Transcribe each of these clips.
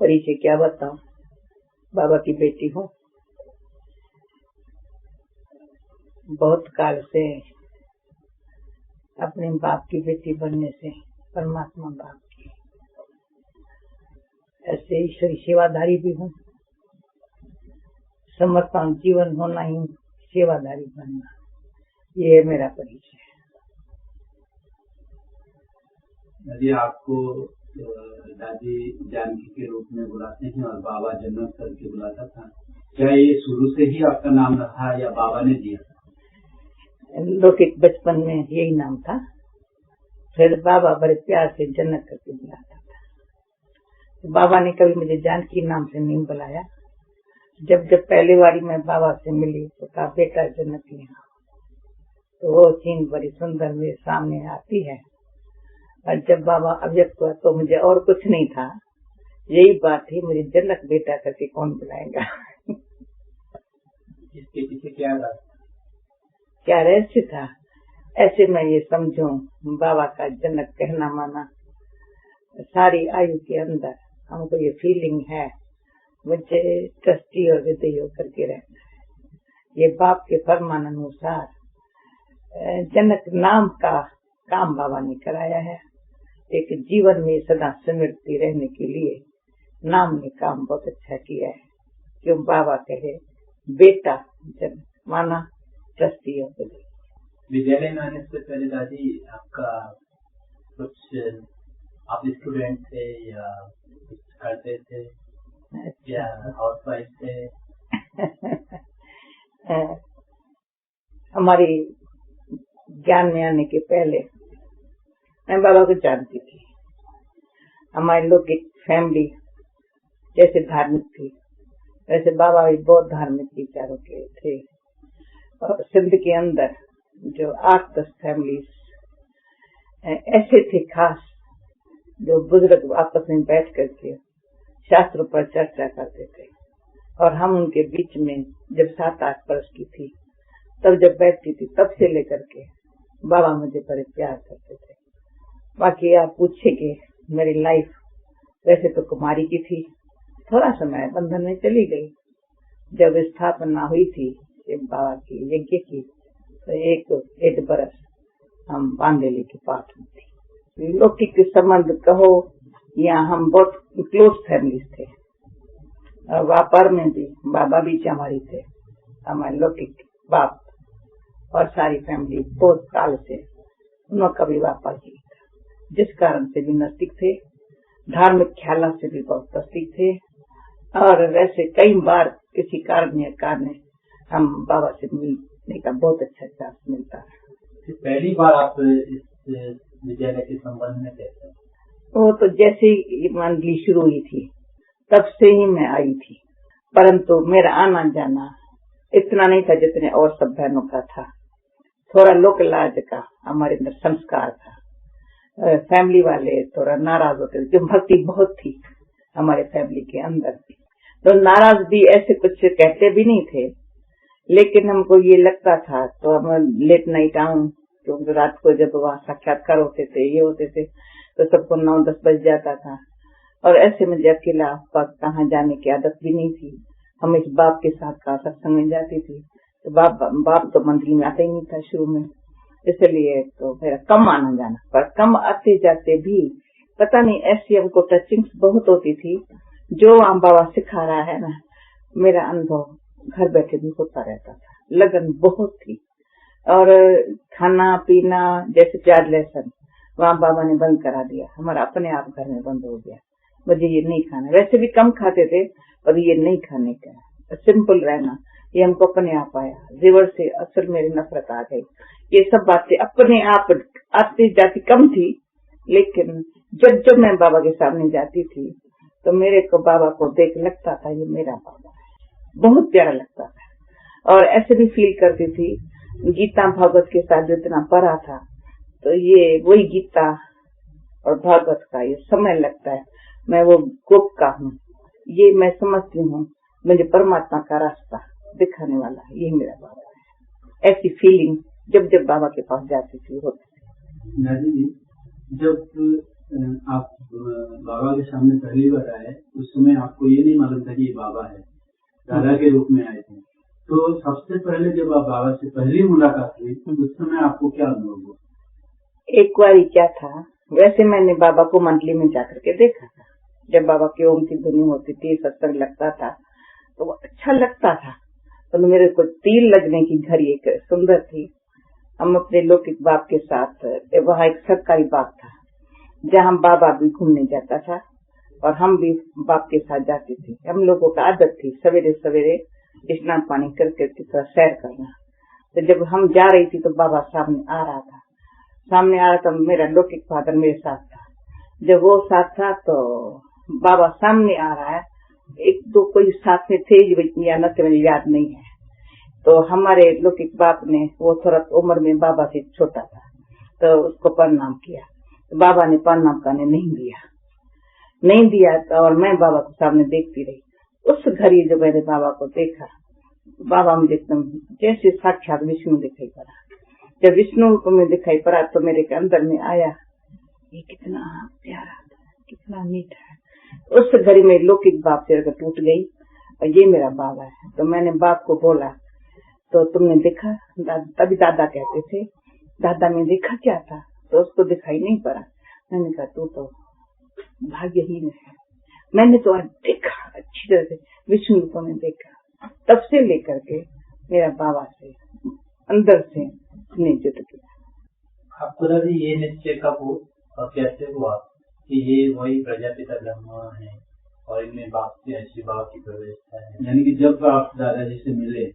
परिचय क्या बताऊं। बाबा की बेटी हूँ। बहुत काल से अपने बाप की बेटी बनने से परमात्मा बाप की ऐसे ईश्वरी सेवाधारी भी हूँ। समर्पण जीवन होना ही सेवाधारी बनना, ये है मेरा परिचय। यदि आपको दादी जानकी के रूप में बुलाते हैं और बाबा जन्नत करके बुलाता था, क्या ये शुरू से ही आपका नाम रखा या बाबा ने दिया? लौकिक बचपन में यही नाम था, फिर बाबा बड़े प्यार से जन्नत करके बुलाता था। बाबा ने कभी मुझे जानकी नाम से नहीं बुलाया। जब पहली बारी मैं बाबा से मिली तो कहा बेटा जन्नत यहाँ, तो वो चीन बड़ी सुंदर मेरे सामने आती है। और जब बाबा अव्यक्त हुआ तो मुझे और कुछ नहीं था, यही बात थी, मुझे जन्नत बेटा करके कौन बुलाएगा। इसके पीछे क्या रहस्य था, ऐसे मैं ये समझूं, बाबा का जनक कहना माना। सारी आयु के अंदर हमको ये फीलिंग है, मुझे ट्रस्टी और विधेय करके रहना है। ये बाप के फरमान अनुसार जनक नाम का काम बाबा ने कराया है। एक जीवन में सदा स्मृति रहने के लिए नाम ने काम बहुत अच्छा किया है। क्यों बाबा कहे बेटा जनक माना ट्रस्टी और विधेय। विद्यालय में आने से पहले दादी आपका कुछ आप स्टूडेंट थे या कुछ करते थे या हाउस वाइफ थे? हमारी ज्ञान में आने के पहले मैं बाबा को जानती थी। हमारे लोग की फैमिली जैसे धार्मिक थी, वैसे बाबा भी बहुत धार्मिक विचारों के थे। और सिंध के अंदर जो 8-10 फैमिलीज ऐसे थे खास, जो बुजुर्ग आपस में बैठ करके शास्त्रों पर चर्चा करते थे। और हम उनके बीच में जब 7-8 वर्ष की थी, तब जब बैठती थी, तब से लेकर के बाबा मुझे बड़े प्यार करते थे। बाकी आप पूछेंगे मेरी लाइफ वैसे तो कुमारी की थी, थोड़ा समय बंधन में चली गई। जब स्थापना हुई थी बाबा की यज्ञ की, तो 1 बरस हम बांदेली के पाठ में थी। लौकिक संबंध कहो या हम बहुत क्लोज फैमिलीज थे। व्यापार में भी बाबा भी हमारी थे, हमारे लौकिक बाप और सारी फैमिली बहुत काल से उनका भी व्यापार ही था, जिस कारण से भी नजदीक थे। धार्मिक ख्याल से भी बहुत नजदीक थे। और वैसे कई बार किसी कारण हम बाबा से मिलने का बहुत अच्छा चांस मिलता है। पहली बार आप इस विद्यालय के संबंध में कैसे? वो तो जैसे ही मंडली शुरू हुई थी तब से ही मैं आई थी, परंतु मेरा आना जाना इतना नहीं था जितने और सब बहनों का था। थोड़ा लोक लाज का हमारे अंदर संस्कार था। फैमिली वाले थोड़ा नाराज होते थे, जो भक्ति बहुत थी हमारे फैमिली के अंदर, तो नाराज भी ऐसे कुछ कहते भी नहीं थे, लेकिन हमको ये लगता था। तो हम लेट नाइट आऊं, क्योंकि रात को जब वहाँ साक्षात्कार होते थे, ये होते थे, तो सबको 9-10 बज जाता था। और ऐसे मुझे अकेला कहाँ जाने की आदत भी नहीं थी। हम इस बाप के साथ का सत्संग में जाती थी, तो बाप तो मंदिर में आता ही नहीं था शुरू में, इसलिए तो मेरा कम आना जाना। पर कम आते जाते भी पता नहीं ऐसी हमको टचिंग्स बहुत होती थी, जो हम बाबा सिखा रहा है ना, मेरा अनुभव घर बैठे भी होता रहता था। लगन बहुत थी। और खाना पीना जैसे 4 लेसन वहाँ बाबा ने बंद करा दिया, हमारा अपने आप घर में बंद हो गया। मुझे ये नहीं खाना, वैसे भी कम खाते थे, पर ये नहीं खाने का, सिंपल रहना, ये हमको अपने आप आया। रिवर से असल मेरी नफरत आ गई। ये सब बातें अपने आप आती जाती कम थी, लेकिन जब मैं बाबा के सामने जाती थी तो मेरे को बाबा को देख लगता था ये मेरा बाबा है, बहुत प्यारा लगता था। और ऐसे भी फील करती थी, गीता भागवत के साथ जितना पढ़ा था, तो ये वही गीता और भागवत का ये समय लगता है, मैं वो गोप का हूँ, ये मैं समझती हूँ, मुझे परमात्मा का रास्ता दिखाने वाला है, ये मेरा बाबा है। ऐसी फीलिंग जब बाबा के पास जाती थी होती थी। जब आप बाबा के सामने पहली बार आए, उस समय आपको ये नहीं मालूम था कि ये बाबा है, दादा के रूप में आए थे। तो सबसे पहले जब आप बाबा से पहली मुलाकात हुई, उस समय आपको क्या अनुभव हुआ? एक बार क्या था, वैसे मैंने बाबा को मंडली में जाकर के देखा था। जब बाबा की ओम की धुनी होती थी, सत्संग लगता था, तो वो अच्छा लगता था। तो मेरे को तीर लगने की घड़ी एक सुंदर थी। हम अपने लौकिक बाप के साथ, वहाँ एक सरकारी बाग था जहाँ बाबा भी घूमने जाता था और हम भी बाप के साथ जाते थे। हम लोगों का आदत थी सवेरे सवेरे स्नान पानी करके थोड़ा सैर करना। तो जब हम जा रही थी तो बाबा सामने आ रहा था। मेरा लौकिक फादर मेरे साथ था। जब वो साथ था तो बाबा सामने आ रहा है, एक दो कोई साथ में थे या न थे, मुझे याद नहीं है। तो हमारे लौकिक बाप ने, वो थोड़ा उम्र में बाबा से छोटा था, तो उसको प्रणाम किया। तो बाबा ने प्रणाम करने नहीं दिया तो, और मैं बाबा को सामने देखती रही। उस घड़ी जो मैंने बाबा को देखा, बाबा मुझे एकदम जैसे साक्षात विष्णु दिखाई पड़ा। जब विष्णु को मैं दिखाई पड़ा तो मेरे के अंदर में आया, ये कितना प्यारा था, कितना मीठा है। उस घड़ी में लौकिक बाप से टूट गई और ये मेरा बाबा है। तो मैंने बाप को बोला, तो तुमने देखा? तभी दादा कहते थे, दादा ने देखा क्या था? तो उसको दिखाई नहीं पड़ा। मैंने कहा तू तो भाग्यहीन है, मैंने तो आज देखा अच्छी तरह से, विष्णु को ने देखा। तब से लेकर के मेरा बाबा से अंदर से स्नेह जुट गया। आपको दादी ये निश्चय कब हो और कैसे हुआ कि ये वही प्रजापिता ब्रह्मा है और इनमें बाप से ऐसी बाप की प्रवेशता है? यानी कि जब आप दादाजी से मिले,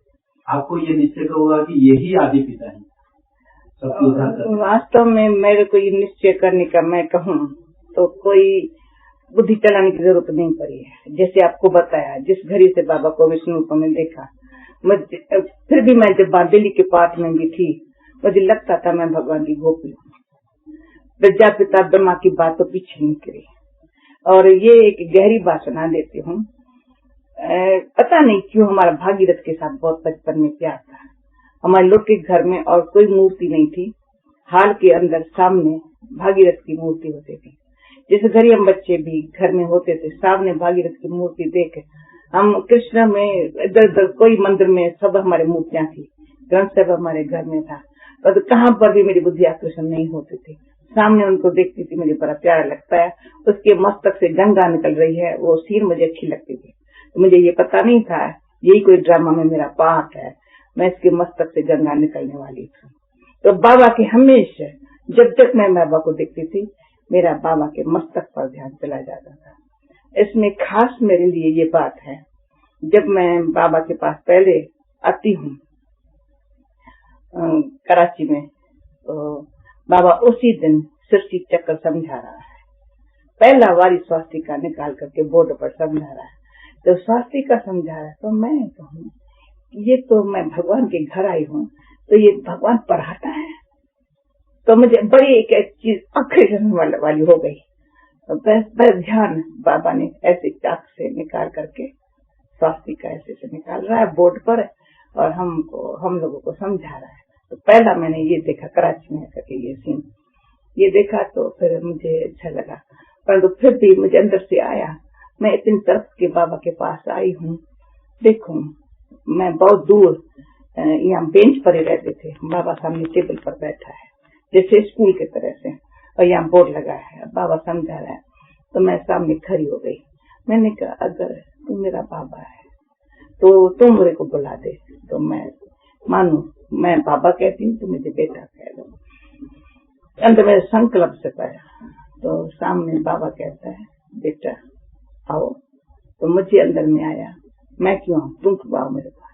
आपको ये निश्चय का हुआ कि यही आदि पिता है? वास्तव में मेरे को ये निश्चय करने का मैं कहूँ तो कोई बुद्धि चलाने की जरूरत नहीं पड़ी है। जैसे आपको बताया, जिस घड़ी से बाबा को विष्णु को मैं देखा, फिर भी मैं जब दिल्ली के पाठ में भी थी, मुझे लगता था मैं भगवान की गोपी हूँ। प्रजापिता ब्रह्मा की बात तो पीछे निकली। और ये एक गहरी बात सुना देती हूँ। पता नहीं क्यों हमारा भागीरथ के साथ बहुत बचपन में प्यार था। हमारे लोग के घर में और कोई मूर्ति नहीं थी। हाल के अंदर सामने भागीरथ की मूर्ति होती थी। जिस घड़ी हम बच्चे भी घर में होते थे, सामने भागीरथ की मूर्ति देख हम कृष्ण में इधर उधर कोई मंदिर में सब हमारे मूर्तियां थी। ग्रंथ सब हमारे घर में था, पर कहाँ पर भी मेरी बुद्धि आकर्षण नहीं होती थी। सामने उनको देखती थी, मुझे बड़ा प्यारा लगता है। उसके मस्तक से गंगा निकल रही है, वो सीन मुझे अच्छी लगती थी। तो मुझे ये पता नहीं था यही कोई ड्रामा में मेरा पार्ट है, मैं इसके मस्तक से गंगा निकलने वाली थी। तो बाबा के हमेशा जब तक मैं बाबा को देखती थी, मेरा बाबा के मस्तक पर ध्यान चला जाता था। इसमें खास मेरे लिए ये बात है, जब मैं बाबा के पास पहले आती हूँ कराची में, तो बाबा उसी दिन सृष्टि चक्र समझा रहा है। पहला वारी स्वास्तिका निकाल करके बोर्ड पर समझा रहा है। तो स्वास्तिका समझा रहा है तो मैं कहूँ ये तो मैं भगवान के घर आई हूँ, तो ये भगवान पढ़ाता है। तो मुझे बड़ी एक चीज आकर्षण वाली हो गई। तो बस ध्यान बाबा ने ऐसे चाक से निकाल करके स्वास्तिका ऐसे से निकाल रहा है बोर्ड पर, और हम लोगों को समझा रहा है। तो पहला मैंने ये देखा कराची में करके ये सीन ये देखा, तो फिर मुझे अच्छा लगा। परंतु फिर भी मुझे अंदर से आया, मैं इतनी तरफ के बाबा के पास आई हूँ। देखो मैं बहुत दूर यहाँ बेंच पर ही रहते थे, बाबा सामने टेबल पर बैठा है जैसे स्कूल की तरह से, और यहाँ बोर्ड लगा है, बाबा समझा रहा है। तो मैं सामने खड़ी हो गई। मैंने कहा अगर तू मेरा बाबा है तो तू मेरे को बुला दे, तो मैं मानू मैं बाबा कहती हूँ, तो मुझे बेटा कह दो। अंदर मेरे संकल्प से पाया, तो सामने बाबा कहता है बेटा आओ। तो मुझे अंदर में आया, मैं क्यों आऊँ, तुम क्यों आओ मेरे पास।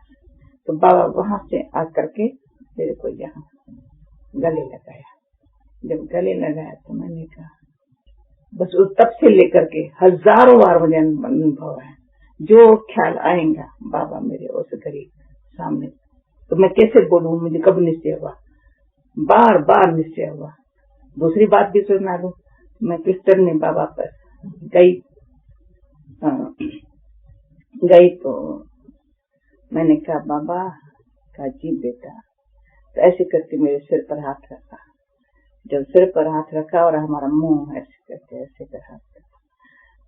तो बाबा वहां से आकर के मेरे को यहाँ गले लगाया। जब गले लगाया तो मैंने कहा, बस उस तब से लेकर के हजारों बार मुझे अनुभव है, जो ख्याल आएगा बाबा मेरे उस घड़ी सामने, तो मैं कैसे बोलूं, मुझे कब निश्चय हुआ, बार बार निश्चय हुआ। दूसरी बात भी सुना लूं, मैं क्रिस्टन ने बाबा पर गई तो मैंने कहा बाबा का जी बेटा, तो ऐसे करके मेरे सिर पर हाथ रखा। जब सिर पर हाथ रखा और हमारा मुंह ऐसे करके ऐसे कर हाथ करके।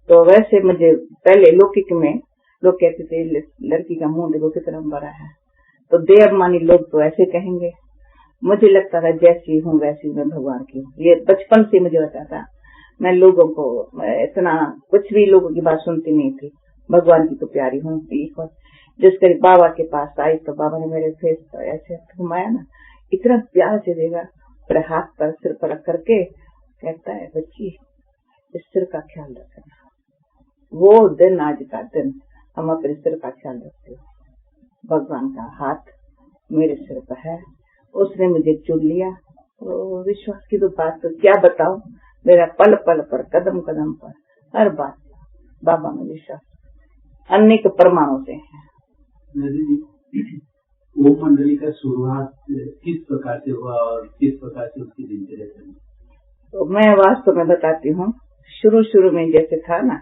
तो वैसे मुझे पहले लौकिक में लोग कहते थे लड़की का मुंह देखो कितना बड़ा है, तो देवमानी लोग तो ऐसे कहेंगे। मुझे लगता था जैसी हूँ वैसी मैं भगवान की हूँ। ये बचपन से मुझे होता था। मैं लोगों को इतना कुछ भी लोगों की बात सुनती नहीं थी, भगवान की तो प्यारी हूँ। जिस करीब बाबा के पास आई तो बाबा ने मेरे फेस पर ऐसे घुमाया ना, इतना प्यार से देगा, मेरे हाथ पर सिर पर रख करके कहता है बच्ची इस सिर का ख्याल रखना। वो दिन आज का दिन हम अपने सिर का ख्याल रखते हो। भगवान का हाथ मेरे सिर पर है, उसने मुझे चुन लिया। तो विश्वास की तो बात तो क्या बताओ, मेरा पल पल पर कदम कदम पर हर बात बाबा में विश्वास अनेक परमाणु से है। वो मंडली का शुरुआत किस प्रकार से हुआ और किस प्रकार से उसकी दिनचर्या चली? तो मैं वास्तव में बताती हूँ, शुरू में जैसे था ना,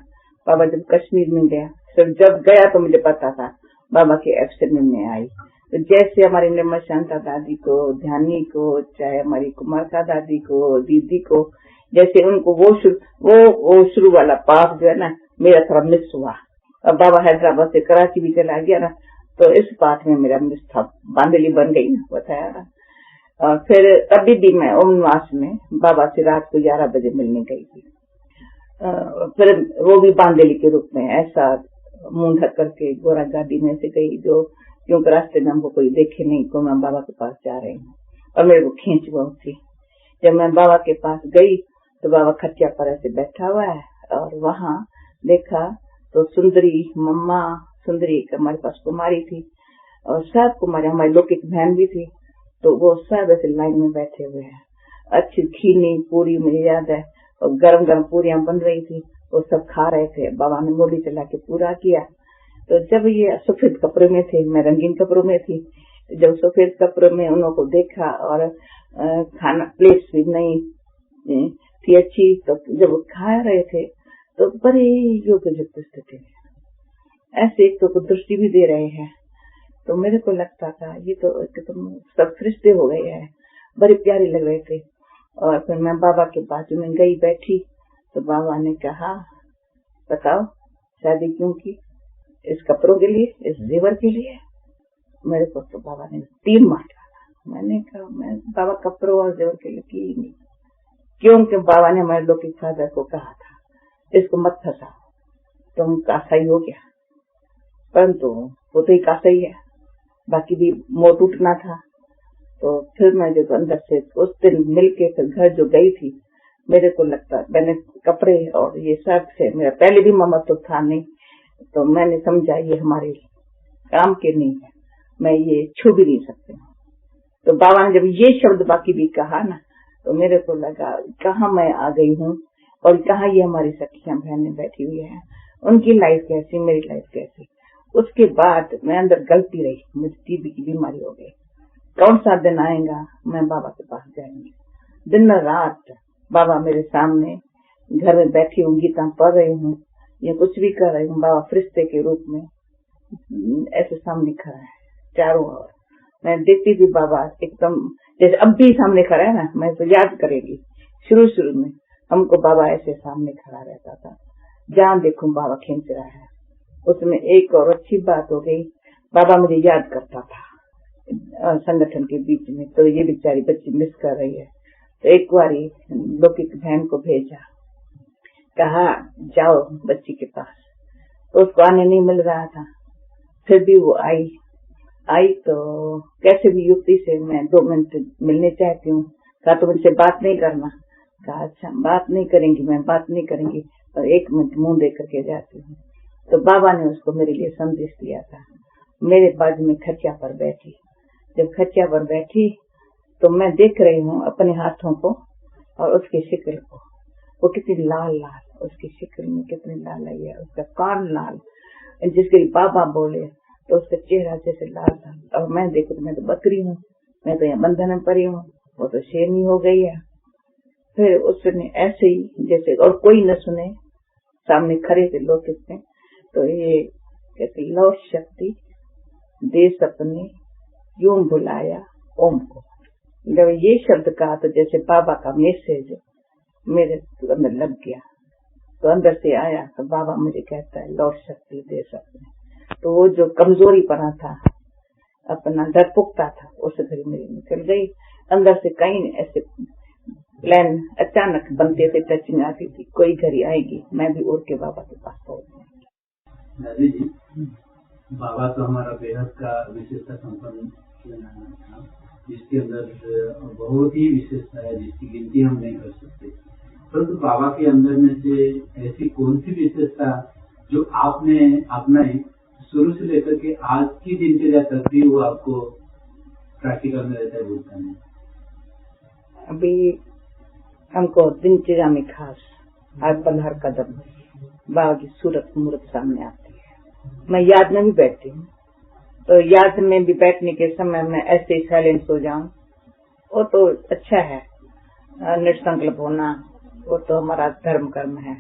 बाबा जब कश्मीर में गया, सिर्फ जब गया तो मुझे पता था बाबा के एब्सेंट में आई। तो जैसे हमारी निर्मल शांता दादी को, ध्यानी को, चाहे हमारी कुमारका दादी को, दीदी को, जैसे उनको वो शुरू वाला पाठ जो है ना, मेरा थोड़ा मिस हुआ। अब बाबा हैदराबाद से कराची भी चला गया ना, तो इस पाठ में मेरा मिस था, बांदली बन गई ना, बताया ना। फिर अभी भी मैं ओम निवास में बाबा से रात को 11 बजे मिलने गई थी। फिर वो भी बांदली के रूप में ऐसा मुंह ढक करके गोरा गाड़ी में से गई, जो क्योंकि रास्ते में हमको कोई देखे नहीं को मैं बाबा के पास जा रही हूँ, और मेरे को खींच बहुत थी। जब मैं बाबा के पास गई तो बाबा खटिया पर ऐसे बैठा हुआ है, और वहाँ देखा तो सुंदरी मम्मा, सुंदरी हमारे पास कुमारी थी, और सब कुमारी हमारी लौकिक बहन भी थी। तो वो सब ऐसे लाइन में बैठे हुए हैं। अच्छी खीनी पूरी मुझे याद है, और गरम गरम पूरियां बन रही थी, वो सब खा रहे थे। बाबा ने मोली चला के पूरा किया। तो जब ये सफेद कपड़े में थे, मैं रंगीन कपड़ों में थी, जब सफेद कपड़ों में उन को देखा, और खाना प्लेट भी नहीं थी अच्छी, तो जब खा रहे थे तो बड़े योग युक्त स्थिति में ऐसे एक तो दृष्टि भी दे रहे हैं। तो मेरे को लगता था ये तो तुम सब फरिश्ते हो गए हैं, बड़े प्यारे लग रहे थे। और फिर मैं बाबा के बाजू में गई बैठी, तो बाबा ने कहा बताओ शादी क्यों की? इस कपड़ों के लिए, इस जेवर के लिए? मेरे को तो बाबा ने 3 मार डाला। मैंने कहा मैं बाबा कपड़ों और जेवर के लिए की नहीं, क्योंकि बाबा ने हमारे लौकिक फादर को कहा था इसको मत फंसाओ, तुम कासाई हो गया। परंतु वो तो ही कासाई है, बाकी भी मोह टूटना था। तो फिर मैं जो अंदर से उस दिन मिलके फिर घर जो गई थी, मेरे को लगता मैंने कपड़े और ये सब से मेरा पहले भी ममत्व था नहीं, तो मैंने समझा ये हमारे काम के नहीं है, मैं ये छू भी नहीं सकती हूँ। तो बाबा ने जब ये शब्द बाकी भी कहा ना, तो मेरे को लगा कहाँ मैं आ गई हूँ, और कहाँ ये हमारी सखियां बहनें बैठी हुई है, उनकी लाइफ कैसी, मेरी लाइफ कैसी। उसके बाद मैं अंदर गलती रही, मुझे टीबी की बीमारी हो गई। कौन सा दिन आएगा मैं बाबा के पास जाएंगे, दिन रात बाबा मेरे सामने, घर में बैठी हूँ, गीता पढ़ रही हूँ या कुछ भी कर रही हूँ, बाबा फरिश्ते के रूप में ऐसे सामने खड़ा है चारों ओर। मैं देखती थी बाबा एकदम जैसे अब भी सामने खड़ा है ना, मैं तो याद करेगी शुरू में हमको बाबा ऐसे सामने खड़ा रहता था, जहाँ देखूं बाबा खींच रहा है। उसमें एक और अच्छी बात हो गई, बाबा मुझे याद करता था संगठन के बीच में, तो ये बेचारी बच्ची मिस कर रही है। तो एक बारी लौकिक बहन को भेजा, कहा जाओ बच्ची के पास, तो उसको आने नहीं मिल रहा था। फिर भी वो आई तो कैसे भी युक्ति से मैं 2 मिनट मिलने चाहती हूँ, कहा तो मुझसे बात नहीं करना। कहा अच्छा बात नहीं करेंगी, मैं बात नहीं करेंगी, और 1 मिनट मुंह दे करके जाती हूँ। तो बाबा ने उसको मेरे लिए संदेश दिया था। मेरे बाजू में खच्चा पर बैठी, जब खच्चा पर बैठी तो मैं देख रही हूँ अपने हाथों को और उसकी शिकल को, वो कितनी लाल लाल, उसकी शिकल में कितनी लाल आई है, उसका कान लाल, जिसके बाबा बोले तो उसका चेहरा जैसे लाल लाल। और मैं देखो तो मैं तो बकरी हूँ, मैं तो यहाँ बंधन में पड़ी हूँ, वो तो शेरनी हो गई है। फिर उसने ऐसे ही जैसे और कोई न सुने, सामने खड़े थे लोग कितने, तो ये कहते लौ शक्ति दे सपने यूं भुलाया ओम को। जब ये शब्द कहा तो जैसे बाबा का मैसेज मेरे अंदर लग गया। तो अंदर से आया तो बाबा मुझे कहता है लौट शक्ति दे सकते हैं। तो वो जो कमजोरी पना था, अपना डरपोकता था, उस घड़ी मेरी निकल गई। अंदर से कई ऐसे प्लान अचानक बनते थे, टचिंग आती थी, कोई घड़ी आएगी मैं भी उड़ के बाबा के पास पहुंच जाऊंगी। दादी जी, बाबा तो हमारा बेहद का विशेषता संपन्न था, जिसके अंदर बहुत ही विशेषता है जिसकी गिनती हम नहीं कर सकते। परंतु बाबा के अंदर में से ऐसी कौन सी विशेषता जो आपने अपनाई शुरू से लेकर के आज की दिनचर्या तक भी वो आपको प्रैक्टिकल में रहता है, भूलता नहीं? अभी हमको दिनचर्या में खास हर पल हर कदम बाबा की सूरत मूर्त सामने आती है। मैं याद में भी बैठती हूँ, तो याद में भी बैठने के समय में ऐसे ही साइलेंस हो जाऊं, वो तो अच्छा है। निसंकल्प होना वो तो हमारा धर्म कर्म है।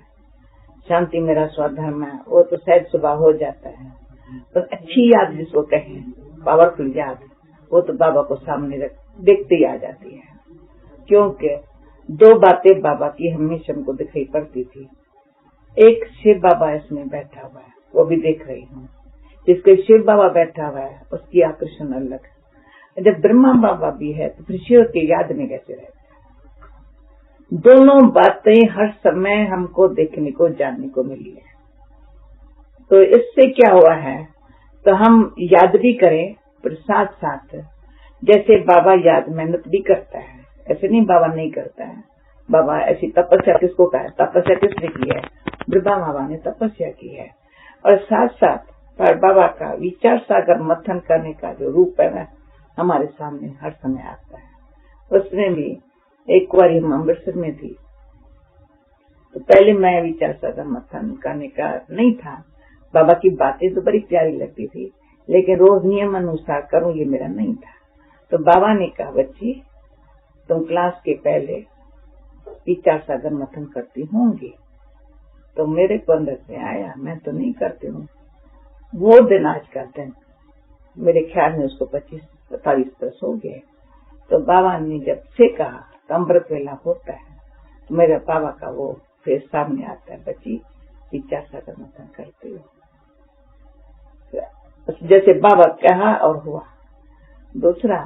शांति मेरा स्वधर्म है, वो तो शायद सुबह हो जाता है। तो अच्छी याद जिसको कहें, पावरफुल याद, वो तो बाबा को सामने रख देखते ही आ जाती है। क्योंकि दो बातें बाबा की हमेशा हमको दिखाई पड़ती थी। एक शिव बाबा इसमें बैठा हुआ है, वो भी देख रही हूँ। जिसके शिव बाबा बैठा हुआ है उसकी आकर्षण अलग है। जब ब्रह्मा बाबा भी है तो फिर शिव की याद में कैसे रहता है? दोनों बातें हर समय हमको देखने को जानने को मिली है। तो इससे क्या हुआ है, तो हम याद भी करें पर साथ साथ जैसे बाबा याद मेहनत भी करता है, ऐसे नहीं बाबा नहीं करता है। बाबा ऐसी तपस्या किसको कहा है? तपस्या किसने की है? ब्रह्मा बाबा ने तपस्या की है। और साथ साथ पर बाबा का विचार सागर मंथन करने का जो रूप है ना, हमारे सामने हर समय आता है। उसमें भी एक बार हम अमृतसर में थी, तो पहले मैं विचार सागर मंथन करने का नहीं था। बाबा की बातें तो बड़ी प्यारी लगती थी, लेकिन रोज नियम अनुसार करूं ये मेरा नहीं था। तो बाबा ने कहा, बच्ची तुम क्लास के पहले विचार सागर मंथन करती होंगी। तो मेरे को अंदर से आया, मैं तो नहीं करती हूँ। वो दिन आज का दिन मेरे ख्याल में उसको 25-27 वर्ष हो गए। तो बाबा ने जब से कहा तो अमृत वेला होता है, तो मेरे बाबा का वो फिर सामने आता है, बच्ची विचार सागर मंथन करते हो। जैसे बाबा कहा और हुआ। दूसरा,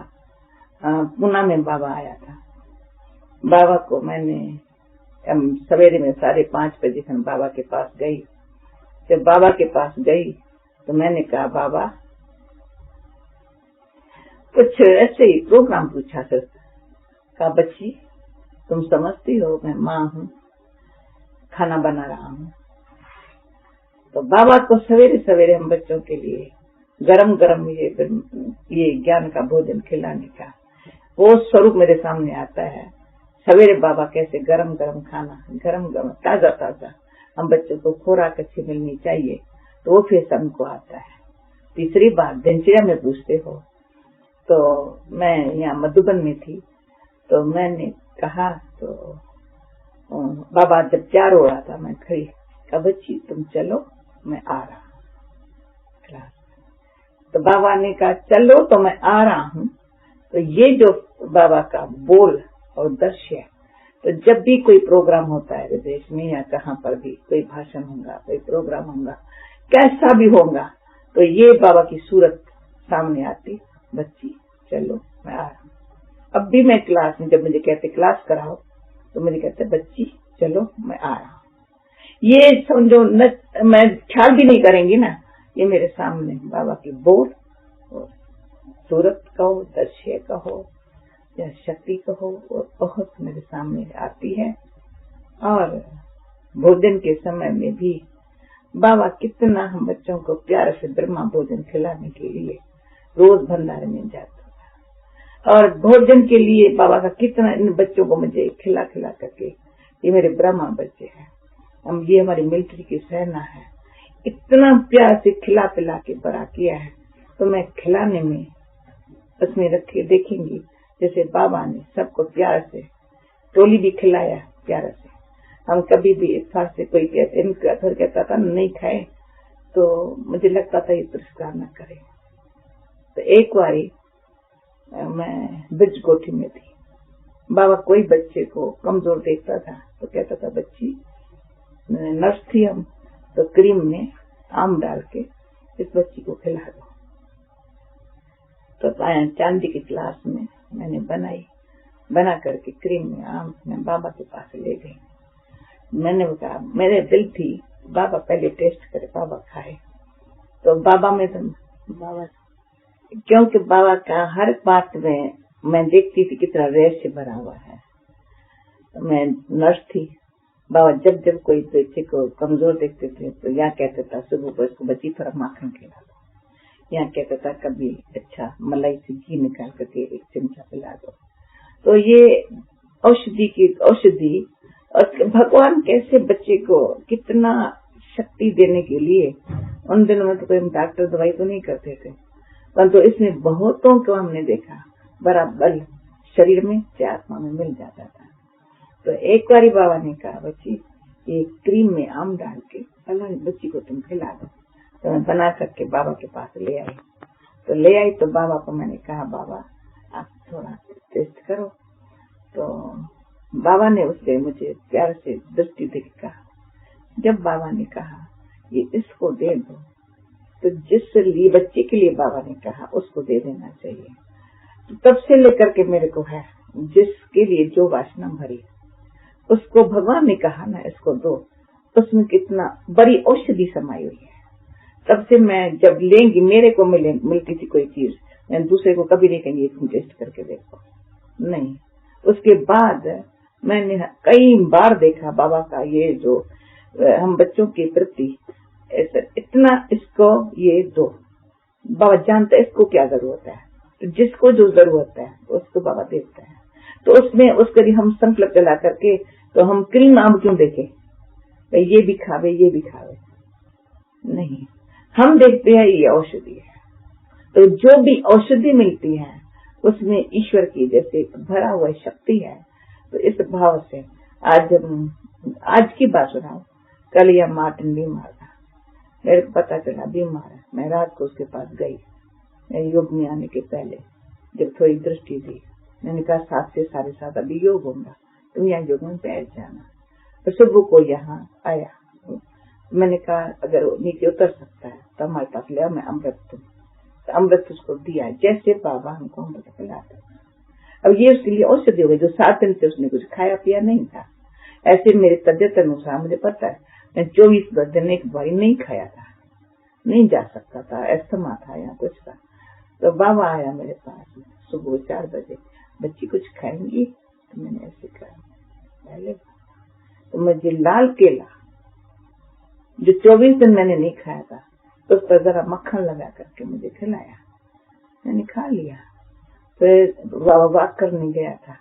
पुणे में बाबा आया था। बाबा को मैंने सवेरे में 5:30 बजे बाबा के पास गई। जब बाबा के पास गई तो मैंने कहा, बाबा कुछ ऐसे ही प्रोग्राम पूछा सर। कहा, बच्ची तुम समझती हो मैं माँ हूँ, खाना बना रहा हूँ। तो बाबा को सवेरे सवेरे हम बच्चों के लिए गरम गरम ये ज्ञान का भोजन खिलाने का वो स्वरूप मेरे सामने आता है। सवेरे बाबा कैसे गरम गरम खाना, गरम गरम ताजा ताजा हम बच्चों को खुराक अच्छी मिलनी चाहिए, तो वो फिर हमको आता है। तीसरी बात, दिनचर्या में पूछते हो, तो मैं यहाँ मधुबन में थी, तो मैंने कहा, तो बाबा जब 4 हो रहा था मैं खड़ी, कहा बच्ची तुम चलो मैं आ रहा हूँ। तो बाबा ने कहा चलो तो मैं आ रहा हूँ। तो ये जो बाबा का बोल और दृश्य, तो जब भी कोई प्रोग्राम होता है विदेश में या कहाँ पर भी कोई भाषण होगा, कोई प्रोग्राम होगा, कैसा भी होगा, तो ये बाबा की सूरत सामने आती, बच्ची चलो मैं आ रहा हूँ। अब भी मैं क्लास में जब मुझे कहते क्लास कराओ, तो मुझे कहते बच्ची चलो मैं आ रहा हूँ। ये समझो मैं ख्याल भी नहीं करेंगी ना, ये मेरे सामने बाबा की बोल और सूरत कहो, दृश्य कहो या शक्ति कहो, और बहुत मेरे सामने आती है। और भोजन के समय में भी बाबा कितना हम बच्चों को प्यार से ब्रह्मा भोजन खिलाने के लिए रोज भंडारे में जाता था। और भोजन के लिए बाबा का कितना इन बच्चों को मुझे खिला खिला करके, ये मेरे ब्रह्मा बच्चे हैं, ये हमारी मिलिट्री की सेना है, इतना प्यार से खिला पिला के बड़ा किया है। तो मैं खिलाने में उसमें रखे देखेंगी, जैसे बाबा ने सबको प्यार से टोली भी खिलाया प्यार से। हम कभी भी इस से कोई कहता था नहीं खाए, तो मुझे लगता था ये तिरस्कार न करे। तो एक बारी मैं ब्रिज कोठी में थी, बाबा कोई बच्चे को कमजोर देखता था तो कहता था बच्ची, नर्स थी हम, तो क्रीम में आम डाल के इस बच्ची को खिला दो। तो चांदी की गिलास में मैंने बना करके क्रीम में आम मैं बाबा के पास ले गई। मैंने कहा, मेरे दिल थी बाबा पहले टेस्ट करे, बाबा खाए। तो बाबा में तो क्योंकि बाबा का हर बात में मैं देखती थी कितना रहस्य भरा हुआ है। मैं नर्स थी, बाबा जब जब कोई बच्चे को कमजोर देखते थे तो यहाँ कहता था सुबह को इसको बच्ची थोड़ा माखन खिला दो, यहाँ कहता था कभी अच्छा मलाई से घी निकाल करके एक चमचा पिला दो। तो ये औषधि और भगवान कैसे बच्चे को कितना शक्ति देने के लिए, उन दिनों में तो कोई डॉक्टर दवाई तो नहीं करते थे, परंतु इसमें बहुतों को हमने देखा बड़ा बल शरीर में से आत्मा में मिल जाता था। तो एक बारी बाबा ने कहा, बच्ची ये क्रीम में आम डाल के फलानी बच्ची को तुम खिला दो। तो मैं बना करके बाबा के पास ले आई। तो बाबा को मैंने कहा, बाबा आप थोड़ा टेस्ट करो। तो बाबा ने उससे मुझे प्यार से दृष्टि देख कहा, जब बाबा ने कहा ये इसको दे दो, तो जिस लिए बच्चे के लिए बाबा ने कहा उसको दे देना चाहिए। तो तब से लेकर के मेरे को है, जिसके लिए जो वासना भरी उसको भगवान ने कहा ना इसको दो, उसमें कितना बड़ी औषधि समाई हुई है। तब से मैं जब लेंगी, मेरे को मिलती थी कोई चीज, मैं दूसरे को कभी नहीं कहेंगी तुम टेस्ट करके देखो, नहीं। उसके बाद मैंने कई बार देखा बाबा का ये जो हम बच्चों के प्रति इतना इसको ये दो, बाबा जानते इसको क्या जरूरत है, तो जिसको जो जरूरत है उसको बाबा देता है। तो उसमें उसके लिए हम संकल्प चला करके, तो हम क्रीम आम क्यों देखे, ये भी खावे ये भी खावे, नहीं, हम देखते हैं ये औषधि है। तो जो भी औषधि मिलती है उसमें ईश्वर की जैसे भरा हुआ शक्ति है। तो इस भाव से आज की बात सुनाओ, कल यह मार्टिन बीमार था, मेरे को पता चला बीमार है। मैं रात को उसके पास गई, मेरे योग में आने के पहले जब थोड़ी दृष्टि दी, मैंने कहा 7 से 7:30 अभी योग होगा, तुम यहाँ योग में बैठ जाना। तो सुबह को यहाँ आया, मैंने कहा अगर वो नीचे उतर सकता है तो हमारे पास ले, मैं अमृत दूं। तो अमृत उसको दिया जैसे बाबा हमको अमृत पिलाता। अब ये उसके लिए औषधि हो गई, जो 7 दिन से उसने कुछ खाया पिया नहीं था। ऐसे मेरे तबियत अनुसार मुझे पता है, मैं 24 दिन एक बारी नहीं खाया था, नहीं जा सकता था, अस्थमा था या कुछ था। तो बाबा आया मेरे पास सुबह 4 बजे, बच्ची कुछ खाएंगी? तो मैंने ऐसे कहा पहले। तो मुझे लाल केला जो 24 दिन मैंने नहीं खाया था, तो उस पर जरा मक्खन लगा करके मुझे खिलाया, मैंने खा लिया। फिर वॉक करने गया था,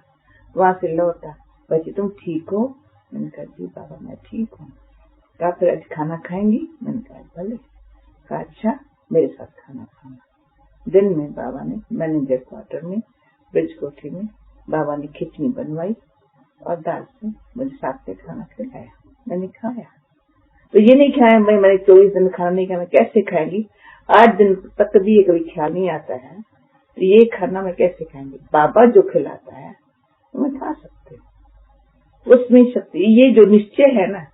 वहां से लौटा, बच्ची तुम ठीक हो? मैंने कहा जी बाबा मैं ठीक हूँ। कहा फिर आज खाना खाएंगी? मैंने कहा भले। कहा अच्छा मेरे साथ खाना खाना। दिन में बाबा ने मैनेजर क्वार्टर में ब्रिज कोठी में बाबा ने खिचड़ी बनवाई और दाल से मुझे साथ में खाना खिलाया, मैंने खाया। तो ये नहीं खाया भाई मैंने 24 दिन खाना नहीं खाया, मैं कैसे खाएंगी? 8 दिन तक भी कभी ख्याल नहीं आता है, तो ये खाना मैं कैसे खाएंगी? बाबा जो खिलाता है मैं खा सकती हूँ, उसमें शक्ति, ये जो निश्चय है ना,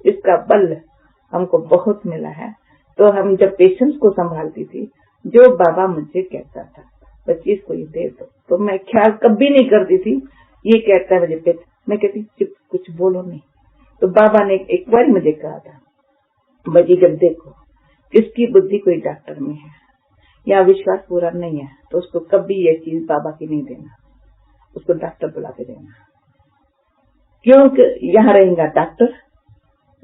इसका बल हमको बहुत मिला है। तो हम जब पेशेंट्स को संभालती थी, जो बाबा मुझे कहता था बच्ची इसको ये दे दो, तो मैं ख्याल कभी नहीं करती थी ये कहता है मुझे पेट, मैं कहती चुप कुछ बोलो नहीं। तो बाबा ने एक बार मुझे कहा था, बच्ची जब देखो किसकी बुद्धि कोई डॉक्टर में है या विश्वास पूरा नहीं है, तो उसको कभी ये चीज बाबा की नहीं देना, उसको डॉक्टर बुला के देना। क्योंकि यहाँ रहेगा डॉक्टर,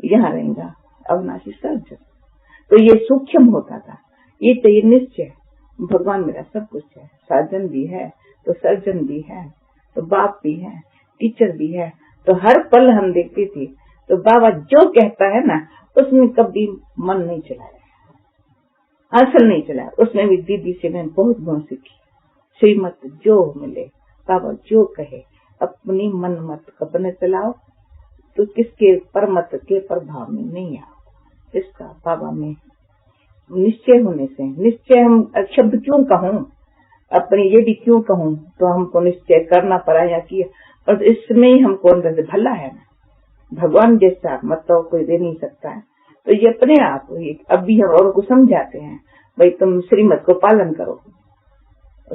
यहाँ रहेगा अविनाशी सर्जन। तो ये सूक्ष्म होता था, ये तो ये निश्चय भगवान मेरा सब कुछ है, सर्जन भी है तो सर्जन भी है, तो बाप भी है, टीचर भी है। तो हर पल हम देखती थी, तो बाबा जो कहता है ना उसमें कभी मन नहीं चलाया, असल नहीं चलाया। उसमें भी दीदी से मैंने बहुत गुण सीखी, श्रीमत जो मिले, बाबा जो कहे, अपनी मन मत कपने चलाओ, तो किसके पर मत के प्रभाव में नहीं आओ। इसका बाबा में निश्चय होने से, निश्चय हम शब्द क्यों कहूँ, अपने ये भी क्यों कहूँ, तो हमको निश्चय करना पड़ा या किया, और इसमें ही हमको अंदर से भला है ना, भगवान जैसा मतलब कोई दे नहीं सकता है। तो ये अपने आप अभी हम औरों को समझाते हैं, भाई तुम श्रीमत को पालन करो,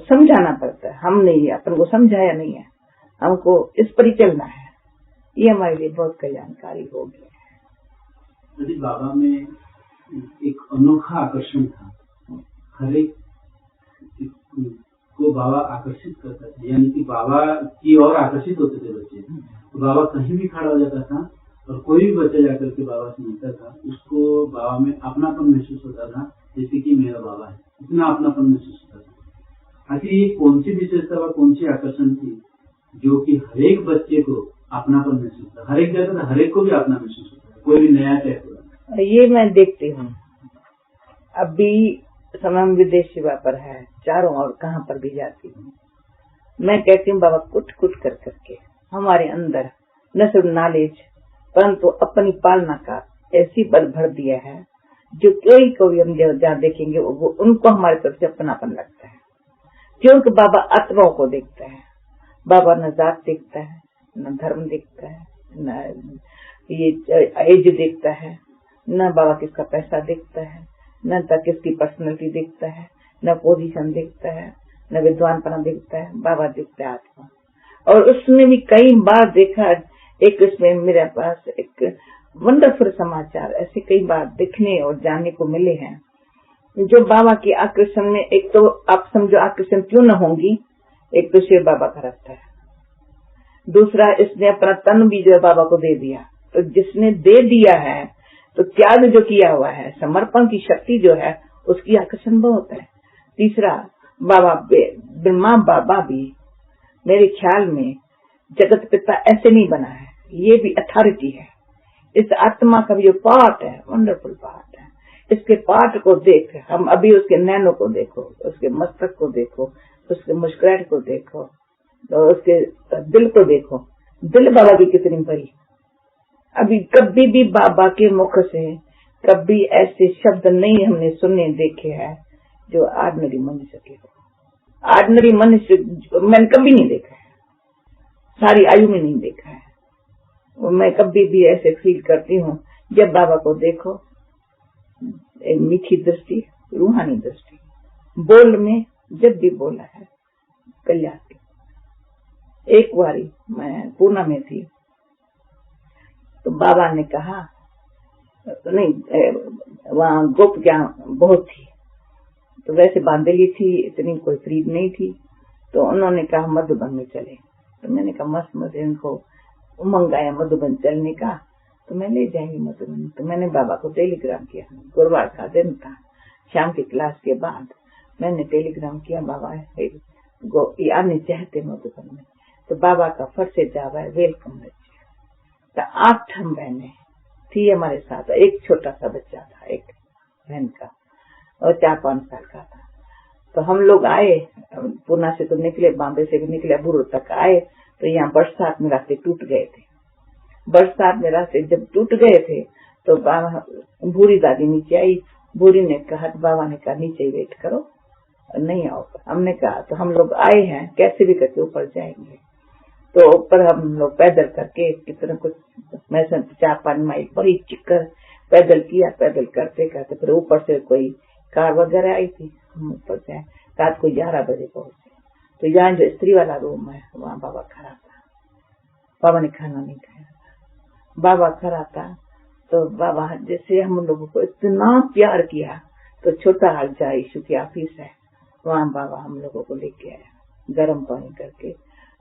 समझाना पड़ता है। हम नहीं, अपन को समझाया नहीं है, हमको इस पर ही चलना है। ये हमारे लिए बहुत कल्याणकारी हो गया है। बाबा में एक अनोखा आकर्षण था, हर एक को बाबा आकर्षित करता था, यानी कि बाबा की ओर आकर्षित होते थे बच्चे। तो बाबा कहीं भी खड़ा हो जाता था और कोई भी बच्चा जाकर के बाबा से मिलता था, उसको बाबा में अपनापन महसूस होता था, जैसे कि मेरा बाबा है, इतना अपनापन महसूस होता था। आखिर ये कौन सी विशेषता व कौन सी आकर्षण थी जो कि हर एक बच्चे को अपनापन महसूस होता, हर एक जगह हर एक को भी अपना महसूस होता है, कोई भी नया टाइप होता। ये मैं देखती हूँ, अभी समय में विदेश सेवा पर है, चारों ओर कहाँ पर भी जाती हूँ, मैं कहती हूँ बाबा कुट कुट कर करके हमारे अंदर न सिर्फ नॉलेज परंतु अपनी पालना का ऐसी बल भर दिया है, जो कोई को भी हम जहाँ देखेंगे वो उनको हमारे तरफ से अपनापन लगता है। क्योंकि बाबा आत्माओं को देखता है, बाबा न जात देखता है, न धर्म देखता है, न ये एज देखता है, न बाबा किसका पैसा देखता है, न किसकी पर्सनैलिटी देखता है, न पोजीशन देखता है, न विद्वानपना देखता है। बाबा देखता है आत्मा। और उसमें भी कई बार देखा, एक उसमें मेरे पास एक वंडरफुल समाचार ऐसे कई बार देखने और जानने को मिले हैं, जो बाबा की आकर्षण में, एक तो आप समझो आकर्षण क्यों न होंगी, एक तो शिव बाबा का रखता है, दूसरा इसने अपना तन भी जो है बाबा को दे दिया। तो जिसने दे दिया है तो त्याग जो किया हुआ है, समर्पण की शक्ति जो है, उसकी आकर्षण बहुत है। तीसरा बाबा ब्रह्मा बाबा भी मेरे ख्याल में जगत पिता ऐसे नहीं बना है, ये भी अथॉरिटी है। इस आत्मा का भी जो पार्ट है, वंडरफुल पार्ट है। इसके पार्ट को देख, हम अभी उसके नैनों को देखो, उसके मस्तक को देखो, उसके मुस्कुराहट को देखो, तो उसके दिल को देखो, दिल बाबा की कितनी बड़ी। अभी कभी भी बाबा के मुख से कभी ऐसे शब्द नहीं हमने सुने देखे हैं जो ऑर्डिनरी मनुष्य के हो। ऑर्डिनरी मनुष्य मैंने कभी नहीं देखा है, सारी आयु में नहीं देखा है। मैं कभी भी ऐसे फील करती हूँ, जब बाबा को देखो, एक मीठी दृष्टि, रूहानी दृष्टि, बोल में जब भी बोला है कल्याण की। एक बारी मैं पूना में थी, तो बाबा ने कहा, नहीं वहाँ गोप क्या बहुत थी, तो वैसे बांधेली थी, इतनी कोई फ्रीड नहीं थी, तो उन्होंने कहा मधुबन में चले। तो मैंने कहा मस्त मजे, इनको उमंग आया मधुबन चलने का, तो मैं ले जाएंगी मधुबन। तो मैंने बाबा को टेलीग्राम किया, गुरुवार का दिन था, शाम की क्लास के बाद मैंने टेलीग्राम किया, बाबा आने चाहते मधुबन में, तो बाबा का फट से जावा है, वेलकम बच्चे। तो 8 हम बहने थी हमारे साथ, एक छोटा सा बच्चा था, एक बहन का, और 4-5 साल का था। तो हम लोग आए, पूना से तो निकले, बॉम्बे से भी निकले, बुरो तक आए, तो यहाँ बरसात में रास्ते टूट गए थे। बरसात में रास्ते जब टूट गए थे, तो भूरी दादी नीचे आई, भूरी ने कहा, बाबा ने कहा नीचे वेट करो, नहीं आओ। हमने कहा तो हम लोग आए हैं, कैसे भी करके ऊपर जाएंगे। तो ऊपर हम लोग पैदल करके कितना कुछ, मैं 4-5 माइल बड़ी चिक्कर पैदल किया। पैदल करते करते फिर ऊपर से कोई कार वगैरह आई थी, हम ऊपर जाए, रात को 11 बजे पहुंचे। तो यहाँ जो स्त्री वाला रूम है, वहाँ बाबा खड़ा था। बाबा ने खाना नहीं खाया, बाबा खड़ा था। तो बाबा जैसे हम लोगों को इतना प्यार किया, तो छोटा हाल जा यीशु की ऑफिस है, वहाँ बाबा हम लोगों को लेके आया, गर्म पानी करके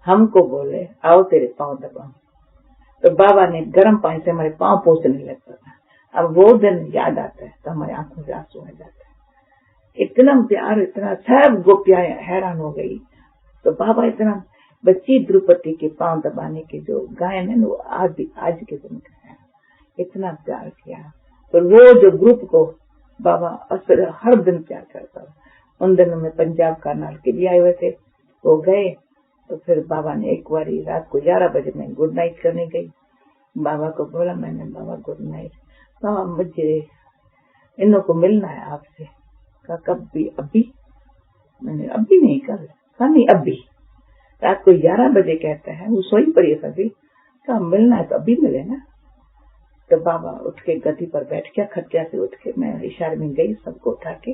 हमको बोले आओ तेरे पाँव दबाओ। तो बाबा ने गर्म पानी से हमारे पाँव पोंछने लगता था। अब वो दिन याद आता है तो हमारे आंखों से आंसू आ जाता है। इतना प्यार, इतना, सब गोपियां हैरान हो गई। तो बाबा इतना, बच्ची द्रौपदी के पाँव दबाने के जो गायन है वो आज के दिन का है, इतना प्यार किया। तो वो जो ग्रुप को बाबा हर दिन प्यार करता। उन दिनों में पंजाब कर्नाल के भी आए हुए थे, वो गए। तो फिर बाबा ने एक बार रात को 11 बजे में गुड नाइट करने गई। बाबा को बोला मैंने, बाबा गुड नाइट, बाबा मुझे इन को मिलना है आपसे। कहा कब भी? अभी? मैंने अभी नहीं, कल। कहा नहीं अभी। रात को 11 बजे कहता है, वो सोई पड़ी है सभी, कहा मिलना है तो अभी मिले ना। तो बाबा उठ के गद्दी पर बैठ गया, खटिया से उठ के मैं इशारे में गई, सबको उठा के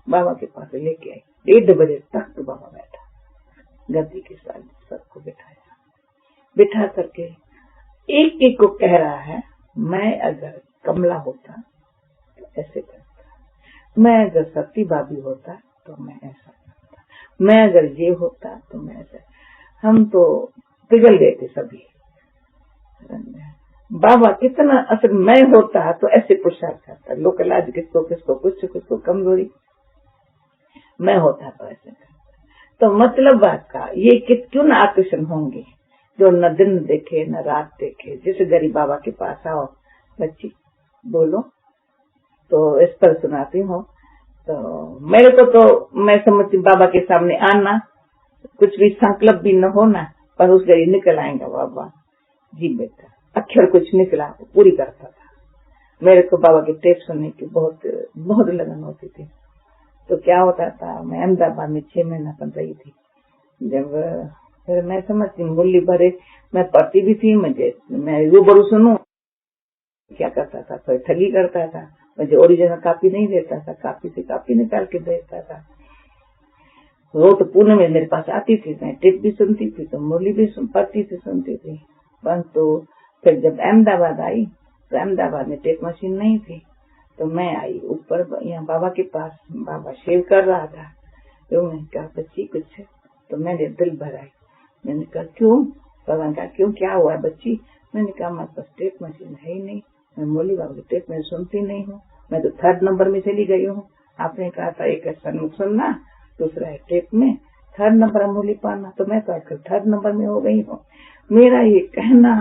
बाबा के पास लेके आई। 1:30 बजे तक तो बाबा बैठा गद्दी के साथ, सबको बिठाया, बिठा करके एक एक को कह रहा है, मैं अगर कमला होता तो ऐसे करता, मैं अगर सती भाभी होता तो मैं ऐसा करता, मैं अगर ये होता तो मैं ऐसा। हम तो पिघल गए थे सभी। बाबा कितना, असल मैं होता तो ऐसे पुरुषार्थ करता, लोक लाज किसको किसको, कुछ किसको कमजोरी, मैं होता तो ऐसे करता। तो मतलब बात का ये कि क्यों न आकर्षण होंगे जो न दिन देखे न रात देखे। जैसे गरीब बाबा के पास आओ, बच्ची बोलो, तो इस पर सुनाती हूँ। तो मेरे को तो मैं समझती बाबा के सामने आना, कुछ भी संकल्प भी न होना, पर उस घड़ी निकल आएगा बाबा जी बेटा, अक्षर कुछ निकला तो पूरी करता था। मेरे को बाबा की टेप सुनने की बहुत बहुत लगन होती थी। तो क्या होता था, मैं अहमदाबाद में 6 महीना बन रही थी। जब फिर मैं समझती मुरली भरे, मैं पढ़ती भी थी, मैं रूबरू सुनूं, क्या करता था, कोई ठगी करता था, मुझे ओरिजिनल कॉपी नहीं देता था, कॉपी से कॉपी निकाल के भेजता था। वो तो पुणे में मेरे पास आती थी, मैं टेप भी सुनती थी, तो मुरली भी पढ़ती थी, सुनती थी। परंतु फिर जब अहमदाबाद आई तो अहमदाबाद में टेप मशीन नहीं थी, तो मैं आई ऊपर यहाँ बाबा के पास, बाबा शेव कर रहा था। तो मैंने कहा बच्ची कुछ है, तो मैंने दिल भर आई। मैंने कहा क्यों? बाबा ने कहा क्यों, क्या हुआ बच्ची? मैंने कहा मेरे पास टेप मशीन है ही नहीं, मैं मोली बाबा की टेप में सुनती नहीं हूँ, मैं तो 3rd नंबर में चली गई हूँ। आपने कहा था एक सन्मुख सुनना, दूसरा है टेप में, 3rd नंबर मोली पाना, तो मैं तो आजकल 3rd नंबर में हो गई हूँ। मेरा ये कहना,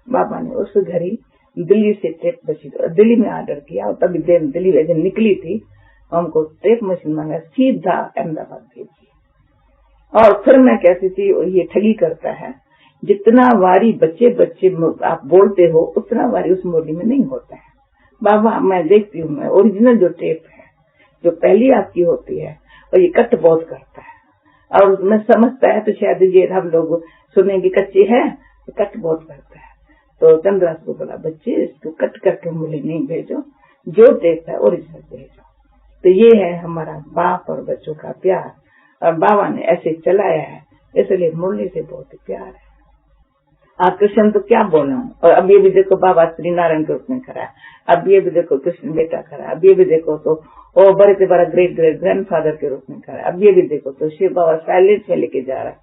बाबा ने उस घड़ी दिल्ली से टेप मशीन, दिल्ली में ऑर्डर किया, और तभी दिल्ली में निकली थी, हमको टेप मशीन मांगा, सीधा अहमदाबाद भेजी। और फिर मैं कहती थी ये ठगी करता है, जितना वारी बच्चे बच्चे आप बोलते हो उतना वारी उस मोली में नहीं होता है। बाबा मैं देखती हूँ, मैं ओरिजिनल जो टेप है, जो पहली आपकी होती है, और ये कट बहुत करता है, और उसमें समझता है तो शायद ये हम लोग सुनेंगे कच्चे है तो कट बहुत करता है। तो चंद्रास को बोला बच्चे इसको कट करके मोली नहीं भेजो, जो टेप है ओरिजिनल भेजो। तो ये है हमारा बाप और बच्चों का प्यार, और बाबा ने ऐसे चलाया है, इसलिए मुरली से बहुत प्यार है। आकर्षण तो क्या बोला हूँ। और अब ये भी देखो बाबा श्री नारायण के रूप में खड़ा है, अब ये भी देखो कृष्ण बेटा खड़ा है, अब ये भी देखो तो वो बड़े से बड़ा ग्रेट ग्रेट ग्रैंडफादर के रूप में खड़ा है, अब ये भी देखो तो शिव बाबा साइलेंस में लेके जा रहा है।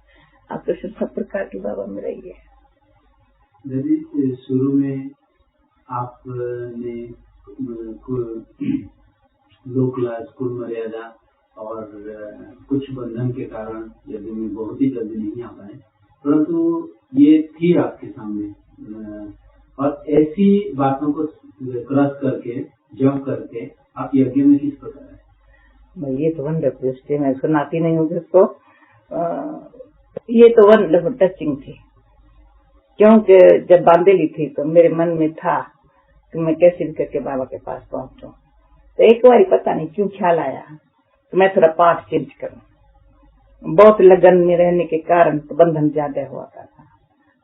आकर्षण सब प्रकार की बाबा में रही है। यदि शुरू में आपने लोक लाज, कुल मर्यादा और कुछ बंधन के कारण यदि में बहुत ही जल्दी नहीं आ पाए, परंतु ये थी आपके सामने, और ऐसी बातों को क्रॉस करके जंप करके आप यज्ञ में किस प्रकार है? ये तो वंडरफुल, मैं सुनाती नहीं हूँ जिसको, ये तो वंडरफुल टचिंग थी, क्योंकि जब बांधेली थी तो मेरे मन में था कि मैं कैसे भी करके बाबा के पास पहुंचूं। तो एक बार पता नहीं क्यों ख्याल आया तो मैं थोड़ा पाठ चेंज करूं। बहुत लगन में रहने के कारण तो बंधन ज्यादा हुआ था।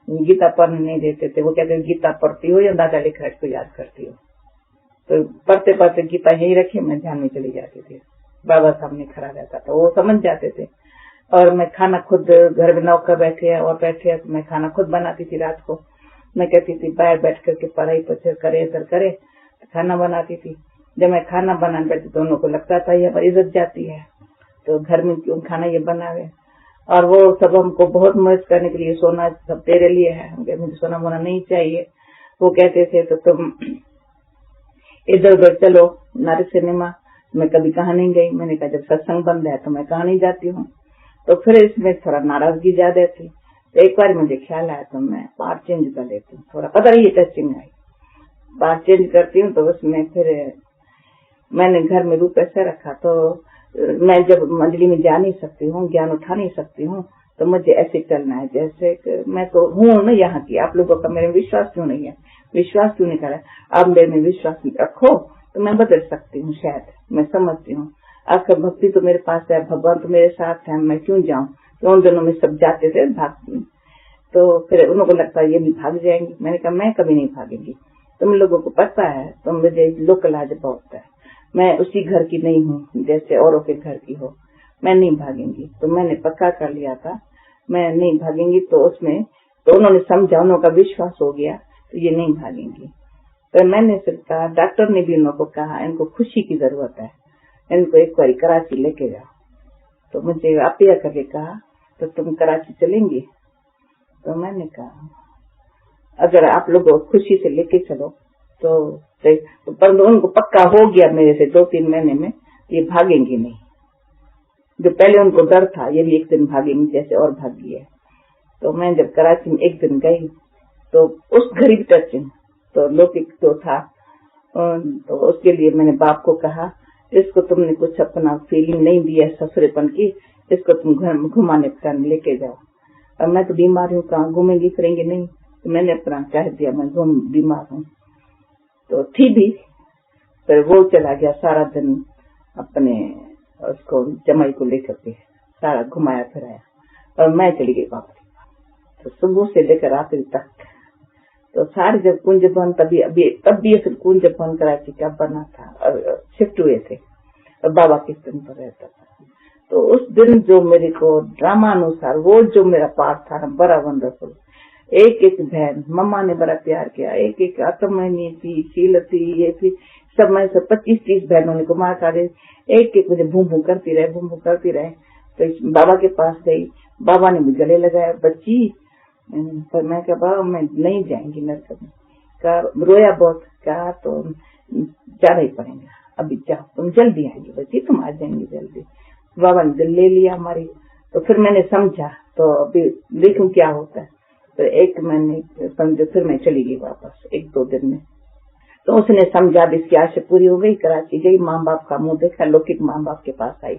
गीता पढ़ने नहीं देते थे, वो कहते गीता पढ़ती हो या दादा लिखराज को याद करती हो। तो पढ़ते पढ़ते गीता यही रखी, मैं ध्यान में चली जाती थी, बाबा सामने खड़ा रहता था, वो समझ जाते थे। और मैं खाना खुद, घर में नौकर बैठे और बैठे, तो मैं खाना खुद बनाती थी। रात को मैं कहती थी बाहर बैठ करके पढ़ाई पचर करे सर करे, तो खाना बनाती थी। जब मैं खाना बनाने बैठती दोनों को लगता था ये हमारी इज्जत जाती है, तो घर में क्यों खाना ये बनावे। और वो सब हमको बहुत मदद करने के लिए, सोना सब तेरे लिए है, मुझे सोना मोना नहीं चाहिए। वो कहते थे तो तुम इधर उधर चलो, नारी सिनेमा। मैं कभी कहा नहीं गई, मैंने कहा जब सत्संग बंद है तो मैं कहा नहीं जाती हूँ। तो फिर इसमें थोड़ा नाराजगी ज्यादा थी, तो एक बार मुझे ख्याल आया तो मैं पार्ट चेंज कर लेती हूँ, थोड़ा पता नहीं टचिंग आई, पार्ट चेंज करती हूँ। तो उसमें फिर मैंने घर में रूप ऐसा रखा, तो मैं जब मंडली में जा नहीं सकती हूँ, ज्ञान उठा नहीं सकती हूँ, तो मुझे ऐसे चलना है जैसे मैं तो हूँ ना यहाँ की। आप लोगों का मेरे में विश्वास क्यों नहीं है, विश्वास क्यों नहीं करा? आप मेरे में विश्वास रखो तो मैं बदल सकती हूँ, शायद मैं समझती हूँ। आपका भक्ति तो मेरे पास है, भगवान तो मेरे साथ है, मैं क्यों जाऊँ? तो उन दिनों में सब जाते थे भाग। तो फिर उन लोगों को लगता है ये भी भाग जाएंगी। मैंने कहा मैं कभी नहीं भागेंगी, तुम लोगों को पता है, तो मुझे लोकल आज बहुत है, मैं उसी घर की नहीं हूँ जैसे औरों के घर की हो, मैं नहीं भागेंगी। तो मैंने पक्का कर लिया था मैं नहीं भागेंगी। तो उसमें तो उन्होंने समझा, उन लोगों का विश्वास हो गया, तो ये नहीं भागेंगी। तो मैंने सिर्फ कहा, डॉक्टर ने भी उन लोगों को कहा इनको खुशी की जरूरत है, इनको एक बार कराची लेके जाओ। तो मुझे अपिया करके कहा तो तुम कराची चलेंगी? तो मैंने कहा अगर आप लोग खुशी से लेके चलो तो पर उनको पक्का हो गया मेरे से 2-3 महीने में ये भागेंगी नहीं। जो पहले उनको डर था ये भी एक दिन भागेंगी जैसे और भागी है। तो मैं जब कराची में एक दिन गई तो उस गरीब टचिंग तो लौकिक जो था, तो उसके लिए मैंने बाप को कहा इसको तुमने कुछ अपना फीलिंग नहीं दिया ससुरेपन की, इसको तुम घर में घुमाने फिराने लेके जाओ। अब मैं तो बीमार हूँ, कहाँ घूमेंगी फिरेंगी नहीं। तो मैंने अपना कह दिया मैं बीमार हूँ। तो थी भी, फिर वो चला गया सारा दिन अपने उसको जमाई को लेकर के सारा घुमाया फिराया, और मैं चली गई वापस। तो सुबह से लेकर रात्रि तक तो सारे जब कुंज भवन तब भी कुंज भवन कराची का बना था और शिफ्ट हुए थे और बाबा किस्तन पर रहता था। तो उस दिन जो मेरे को ड्रामानुसार वो जो मेरा पार्ट था ना बड़ा वंडरफुल। एक एक बहन मम्मा ने बड़ा प्यार किया, एक एक आत्मनी थी, शील थी, ये थी, सब में से 25-30 बहनों ने कुमार सारे एक एक मुझे भूम भूम करती रहे। तो बाबा के पास गई, बाबा ने मुझे गले लगाया, बच्ची। पर मैं कहा बाबा मैं नहीं जाएंगी नरक में। कहा रोया बहुत, कहा तो जाना ही पड़ेगा, अभी जाओ तुम जल्दी आएंगी बच्ची, तुम आ जाएंगी जल्दी। बाबा ने दिल ले लिया हमारी। तो फिर मैंने समझा तो अभी देखूं क्या होता है। तो एक महीने समझो फिर मैं चली गई वापस 1-2 दिन में। तो उसने समझा अब इसकी आशा पूरी हो गई, कराची गई, माँ बाप का मुंह देखा, लौकिक माँ बाप के पास आई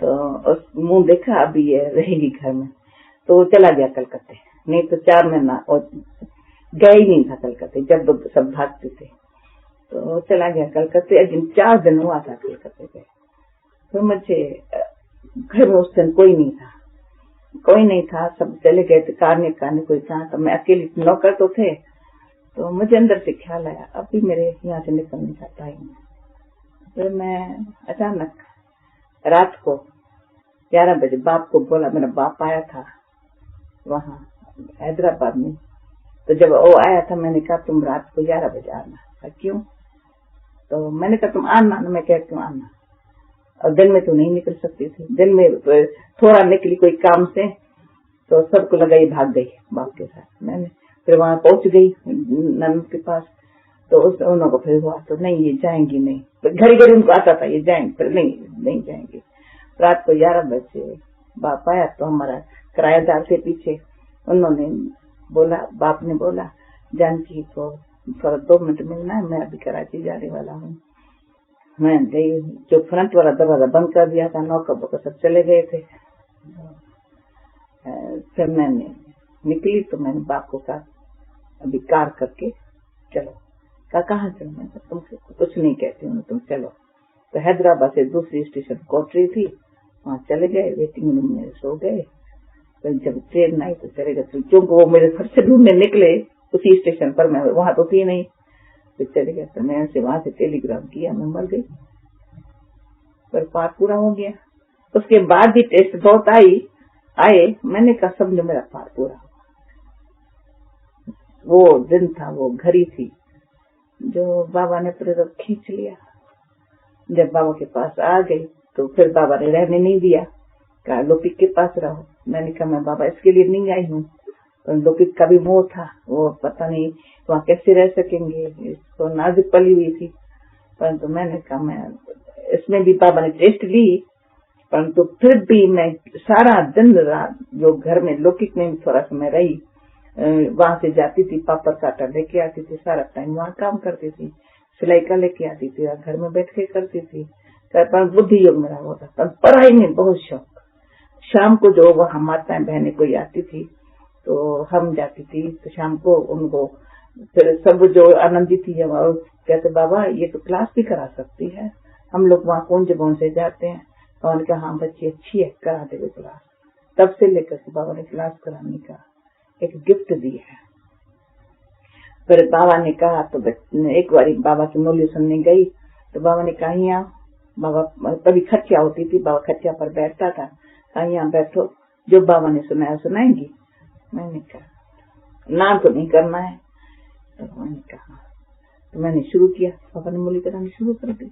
तो उस मुंह देखा अभी ये रहेगी घर में। तो चला गया कलकत्ते, नहीं तो 4 महीना और गया ही नहीं था कलकत्ते जब सब भागते थे। तो चला गया कलकत्ते, 4 दिन हुआ था कलकत्ते पे। तो मुझे घर में उस दिन कोई नहीं था, सब चले गए थे कारने कोई कहा। तो मैं अकेली, नौकर तो थे। तो मुझे अंदर से ख्याल आया अभी मेरे यहाँ से निकलने का टाइम है। फिर मैं अचानक रात को 11 बजे बाप को बोला, मेरा बाप आया था वहाँ हैदराबाद में। तो जब वो आया था मैंने कहा तुम रात को 11 बजे आना। क्यों? तो मैंने कहा तुम आना। मैं कह क्यों आना? और दिन में तो नहीं निकल सकती थी, दिन में थोड़ा निकली कोई काम से तो सबको लगा ये भाग गई बाप के साथ। मैंने फिर वहां पहुंच गई ननद के पास। तो उन को फिर हुआ तो नहीं ये जाएंगी नहीं, तो घड़ी उनको आता था ये जाएंगे, फिर नहीं जाएंगे। रात को 11 बजे बाप आया तो हमारा किराएदार के पीछे उन्होंने बोला, बाप ने बोला जानकी को थोड़ा 2 मिनट मिलना है, मैं अभी कराची जाने वाला हूँ। मैं गई, जो फ्रंट वाला दरवाजा बंद कर दिया था, नौकर सब चले गए थे। फिर मैंने निकली तो मैंने बाप को कहा अभी कार करके चलो। कहा कहाँ चलो? मैं तुम कुछ नहीं कहती हूँ, तुम चलो। तो हैदराबाद से दूसरी स्टेशन कोटरी थी, वहाँ चले गए, वेटिंग रूम में सो गए। तो जब ट्रेन आई तो चले गए, क्योंकि वो मेरे घर से ढूंढने निकले उसी स्टेशन पर, मैं वहां तो थी नहीं। तो चले गए तो मैं वहां से टेलीग्राम किया, मैं मर गई। पर पार पूरा हो गया। उसके बाद भी टेस्ट बहुत आए, मैंने कहा समझो मेरा पार पूरा हुआ। वो दिन था, वो घड़ी थी जो बाबा ने प्रेरक खींच लिया। जब बाबा के पास आ गई तो फिर बाबा ने रहने नहीं दिया, कहा लौकिक के पास रहो। मैंने कहा मैं बाबा इसके लिए नहीं आई हूँ, तो लौकिक का भी मोह था, वो पता नहीं वहाँ कैसे रह सकेंगे, इसको नाजुक पली हुई थी। परंतु मैंने कहा मैं इसमें भी बाबा ने टेस्ट ली, परंतु फिर भी मैं सारा दिन रात जो घर में लौकिक में थोड़ा समय रही, वहां से जाती थी, पापड़ काटा लेके आती थी, सारा टाइम वहाँ काम करती थी, सिलाई का लेके आती थी, घर में बैठ के करती थी। बुद्धि योग मेरा होता था, पढ़ाई में बहुत शौक। शाम को जो वहाँ माताएं बहनें कोई आती थी तो हम जाती थी, तो शाम को उनको फिर सब जो आनंदी थी कहते बाबा ये तो क्लास भी करा सकती है, हम लोग वहाँ कुंज भवन से जाते हैं। तो उन्होंने कहा हाँ बच्ची अच्छी है, करा देवे क्लास। तब से लेकर के बाबा ने क्लास कराने का एक गिफ्ट दिया है। फिर बाबा ने कहा, तो एक बार बाबा की मौली सुनने गई तो बाबा ने कहा यहाँ, बाबा कभी खच्चिया होती थी, बाबा खच्चिया पर बैठता था, कहा यहाँ बैठो, जो बाबा ने सुनाया सुनाएंगी। मैंने कहा ना तो नहीं करना है, तो मैंने कहा, तो मैंने शुरू किया, बाबा ने मौली करानी शुरू कर दी।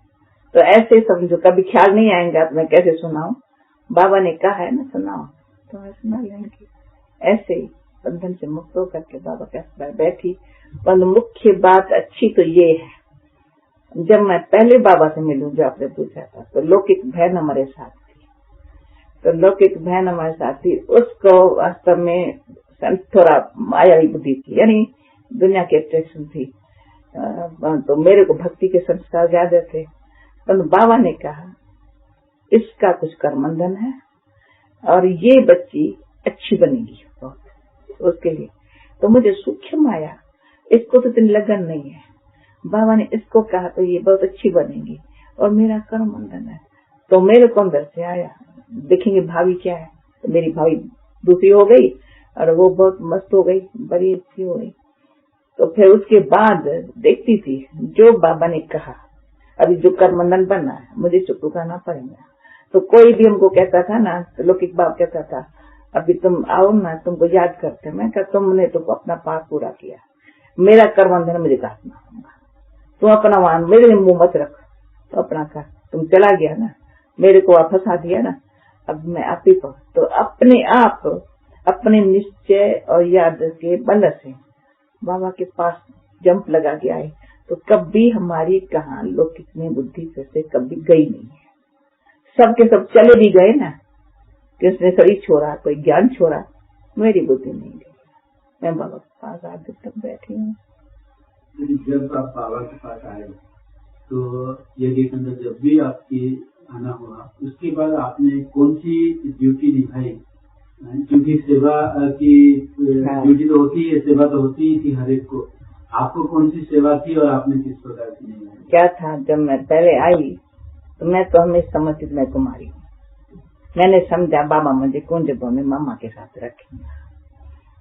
तो ऐसे समझो कभी ख्याल नहीं आएगा तो मैं कैसे सुनाऊं, बाबा ने कहा है ना सुनाओ तो मैं सुना लेंगी। ऐसे ही बंधन से मुक्त होकर के बाबा के पास बैठी। पर मुख्य बात अच्छी तो ये है, जब मैं पहले बाबा से मिलूं, जो आपने पूछा था, तो लौकिक बहन हमारे साथ थी। तो लौकिक बहन हमारे साथ थी, उसको वास्तव में थोड़ा मायावी बुद्धि थी, यानी दुनिया की अट्रैक्शन थी। तो मेरे को भक्ति के संस्कार ज्यादा थे। तो बाबा ने कहा इसका कुछ कर्मबंधन है और ये बच्ची अच्छी बनेगी बहुत, उसके लिए तो मुझे सूक्ष्म आया, इसको तो इतनी लगन नहीं है। बाबा ने इसको कहा तो ये बहुत अच्छी बनेगी और मेरा कर्मबंधन है। तो मेरे को अंदर से आया, देखेंगे भाभी क्या है। तो मेरी भाभी दूसरी हो गई और वो बहुत मस्त हो गई, बड़ी अच्छी हो गई। तो फिर उसके बाद देखती थी जो बाबा ने कहा, अभी जो कर्मबंधन बनना है मुझे चुप करना पड़ेगा। तो कोई भी हमको कहता था ना, तो लौकिक बाप कहता था अभी तुम आओ ना, तुमको याद करते। मैं कहता तुमने तो अपना पाप पूरा किया, मेरा कर्मबंधन मुझे काटना होगा। तुम अपना वाहन मेरे लिए मुंह मत रख, तो अपना कर, तुम चला गया ना, मेरे को वापस आ दिया ना, अब मैं आप ही पर। तो अपने आप अपने निश्चय और याद के बल से बाबा के पास जंप लगा के आए। तो कभी हमारी कहा लौकिक में बुद्धि से कभी गई नहीं है। सबके सब चले भी गए ना, कि उसने शरीर छोड़ा, कोई ज्ञान छोड़ा, मेरी बुद्धि नहीं गई। मैं बाबा के पास आज तक बैठी हूँ। जब आप बाबा के पास आए तो यज्ञ के अंदर जब भी आपकी आना हुआ, उसके बाद आपने कौन सी ड्यूटी निभाई? क्योंकि सेवा की ड्यूटी तो होती है, सेवा तो होती ही थी हर एक को। आपको कौन सी सेवा थी और आपने किस प्रकार की निभाई? क्या था, जब मैं पहले आई तो मैं तो हमें समझती मैं कुमारी हूँ। मैंने समझा बाबा मुझे कुंज में मामा के साथ रखेंगे।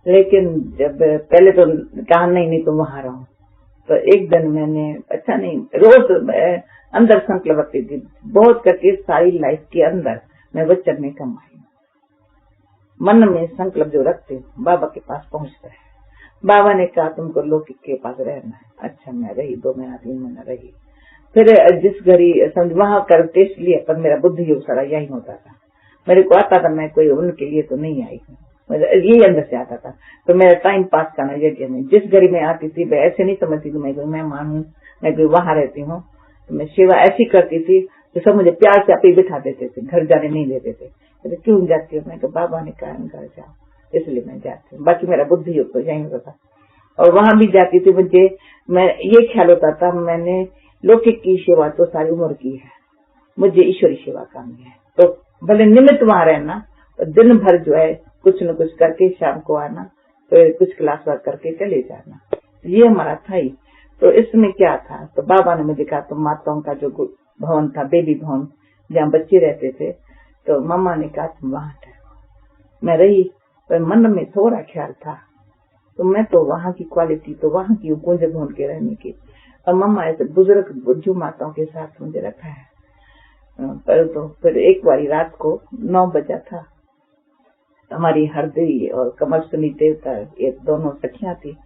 लेकिन जब पहले तो कहा नहीं तो वहां रहूं। तो एक दिन मैंने अच्छा नहीं, रोज अंदर संकल्प रखती थी बहुत करके, सारी लाइफ के अंदर मैं वचन में कमाई। मन में संकल्प जो रखते बाबा के पास पहुंचता है। बाबा ने कहा तुमको लौकिक के पास रहना है। अच्छा मैं रही 2 महीना 3 महीना रही। फिर जिस घड़ी वहां कर टेस्ट लिया, पर मेरा बुद्धि योग सारा यही होता था। मेरे को आता था मैं कोई उनके लिए तो नहीं आई हूँ, ये अंदर से आता था। तो मेरा टाइम पास करना यज्ञ में, जिस घड़ी में आती थी मैं ऐसे नहीं समझती थी मैं कोई मेहमान हूँ, मैं कोई वहां रहती हूँ। तो मैं सेवा ऐसी करती थी तो सब मुझे प्यार से आप ही बिठा देते थे, घर जाने नहीं देते थे। तो क्यों जाती हूँ? मैं तो बाबा ने कहा घर जाओ, इसलिए मैं जाती हूँ। बाकी मेरा बुद्धि योग तो यही होता था। और वहां भी जाती थी, मुझे मैं ये ख्याल होता था मैंने लौकिक की सेवा तो सारी उम्र की है, मुझे ईश्वरी सेवा करनी है। तो भले निमित्त वहां रहना, तो दिन भर जो है कुछ न कुछ करके शाम को आना, तो कुछ क्लास वर्क करके चले जाना, ये हमारा था ही। तो इसमें क्या था, तो बाबा ने मुझे कहा तो माताओं का जो भवन था, बेबी भवन जहाँ बच्चे रहते थे, तो मम्मा ने कहा तुम वहां ठहरो। मैं रही, पर मन में थोड़ा ख्याल था तो मैं तो वहां की क्वालिटी तो वहां की कुंज भवन के रहने की, और मम्मा ऐसे बुजुर्ग बुद्धू माताओं के साथ मुझे रखा है। पर तो फिर एक बारी रात को 9 बजा था, हमारी हरदी और कमल सुनीते ये दोनों सखियां थी,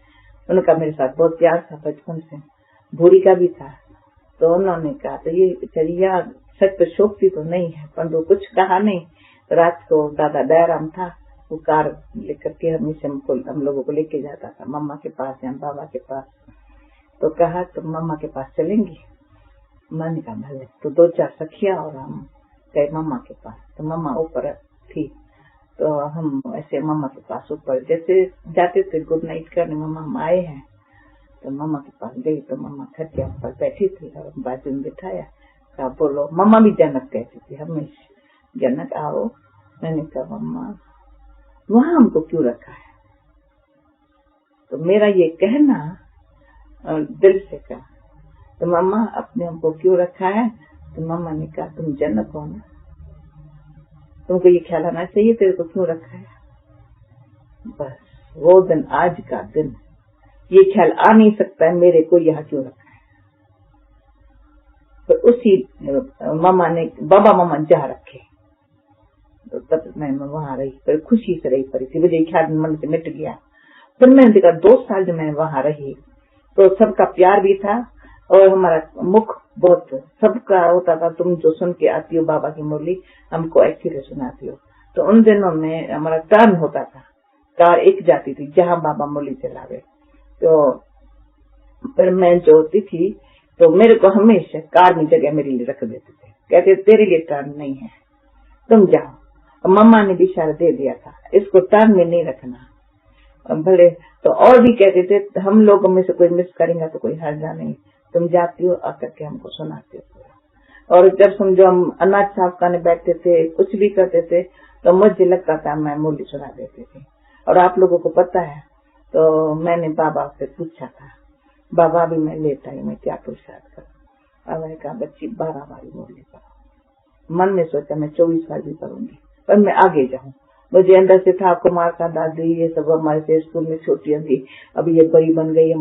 उनका मेरे साथ बहुत प्यार था बचपन से, भूरी का भी था। तो उन्होंने कहा तो ये चलिया सच तो शोभती तो नहीं है, पर वो कुछ कहा नहीं। तो रात को दादा दयाराम था, वो कार लेकर के हमेशा हम लोगों को लेके जाता था मम्मा के पास या बाबा के पास। तो कहा तो मम्मा के पास चलेंगी? मैंने कहा भले। तो 2-4 सखियां और हम गए मम्मा के पास। तो मम्मा ऊपर थी, तो हम ऐसे मम्मा के पास ऊपर जैसे जाते थे गुड नाइट करने, मम्मा हम आए हैं। तो मम्मा के पास गई तो मम्मा खटिया पर बैठी थी और बाजू में बिठाया, कहा बोलो। मम्मा भी जनक कहती थी हमेशा, जनक आओ। मैंने कहा मम्मा वहां हमको क्यों रखा है? तो मेरा ये कहना दिल से कहा, तो मम्मा अपने हमको क्यों रखा है? तो मम्मा ने कहा तुम जनक हो ना, तुमको ये ख्याल आना चाहिए तेरे को क्यों रखा है। बस वो दिन आज का दिन, ये ख्याल आ नहीं सकता है मेरे को यहाँ क्यों रखा है। तो उसी मामा ने बाबा मामा जहाँ रखे तो तब मैं वहां रही, फिर खुशी से रही पड़ी थी, मुझे ख्याल मन से मिट गया। फिर मैंने देखा 2 साल जब मैं वहां रही तो सबका प्यार भी था और हमारा मुख बहुत सबका होता था, तुम जो सुन के आती हो बाबा की मुरली हमको ऐसी रे सुनाती हो। तो उन दिनों में हमारा टर्न होता था, कार एक जाती थी जहां बाबा मुरली चलावे। तो फिर मैं जो होती थी तो मेरे को हमेशा कार में जगह मेरे लिए रख देते थे, कहते तेरे लिए टर्न नहीं है तुम जाओ। मम्मा ने भी इशारा दे दिया था इसको टर्न में नहीं रखना भले। तो और भी कहते थे हम लोगों में से कोई मिस करेंगे तो कोई हर्जा नहीं, तुम जाती हो आकर के हमको सुनाते हो। और जब समझो हम अनाज साफ करने बैठते थे कुछ भी करते थे तो मुझे लगता था मैं मुरली सुना देती थी। और आप लोगों को पता है तो मैंने बाबा से पूछा था, बाबा भी मैं लेता हूँ मैं क्या पुरुषार्थ करूँ। अब मैंने कहा बच्ची 12 बारी मुरली करो। मन में सोचा मैं 24 बार भी करूंगी पर मैं आगे जाऊं। मुझे अंदर से था कुमार का दादी ये सब हमारे से स्कूल में छोटियां थी, अब ये बड़ी बन गई है,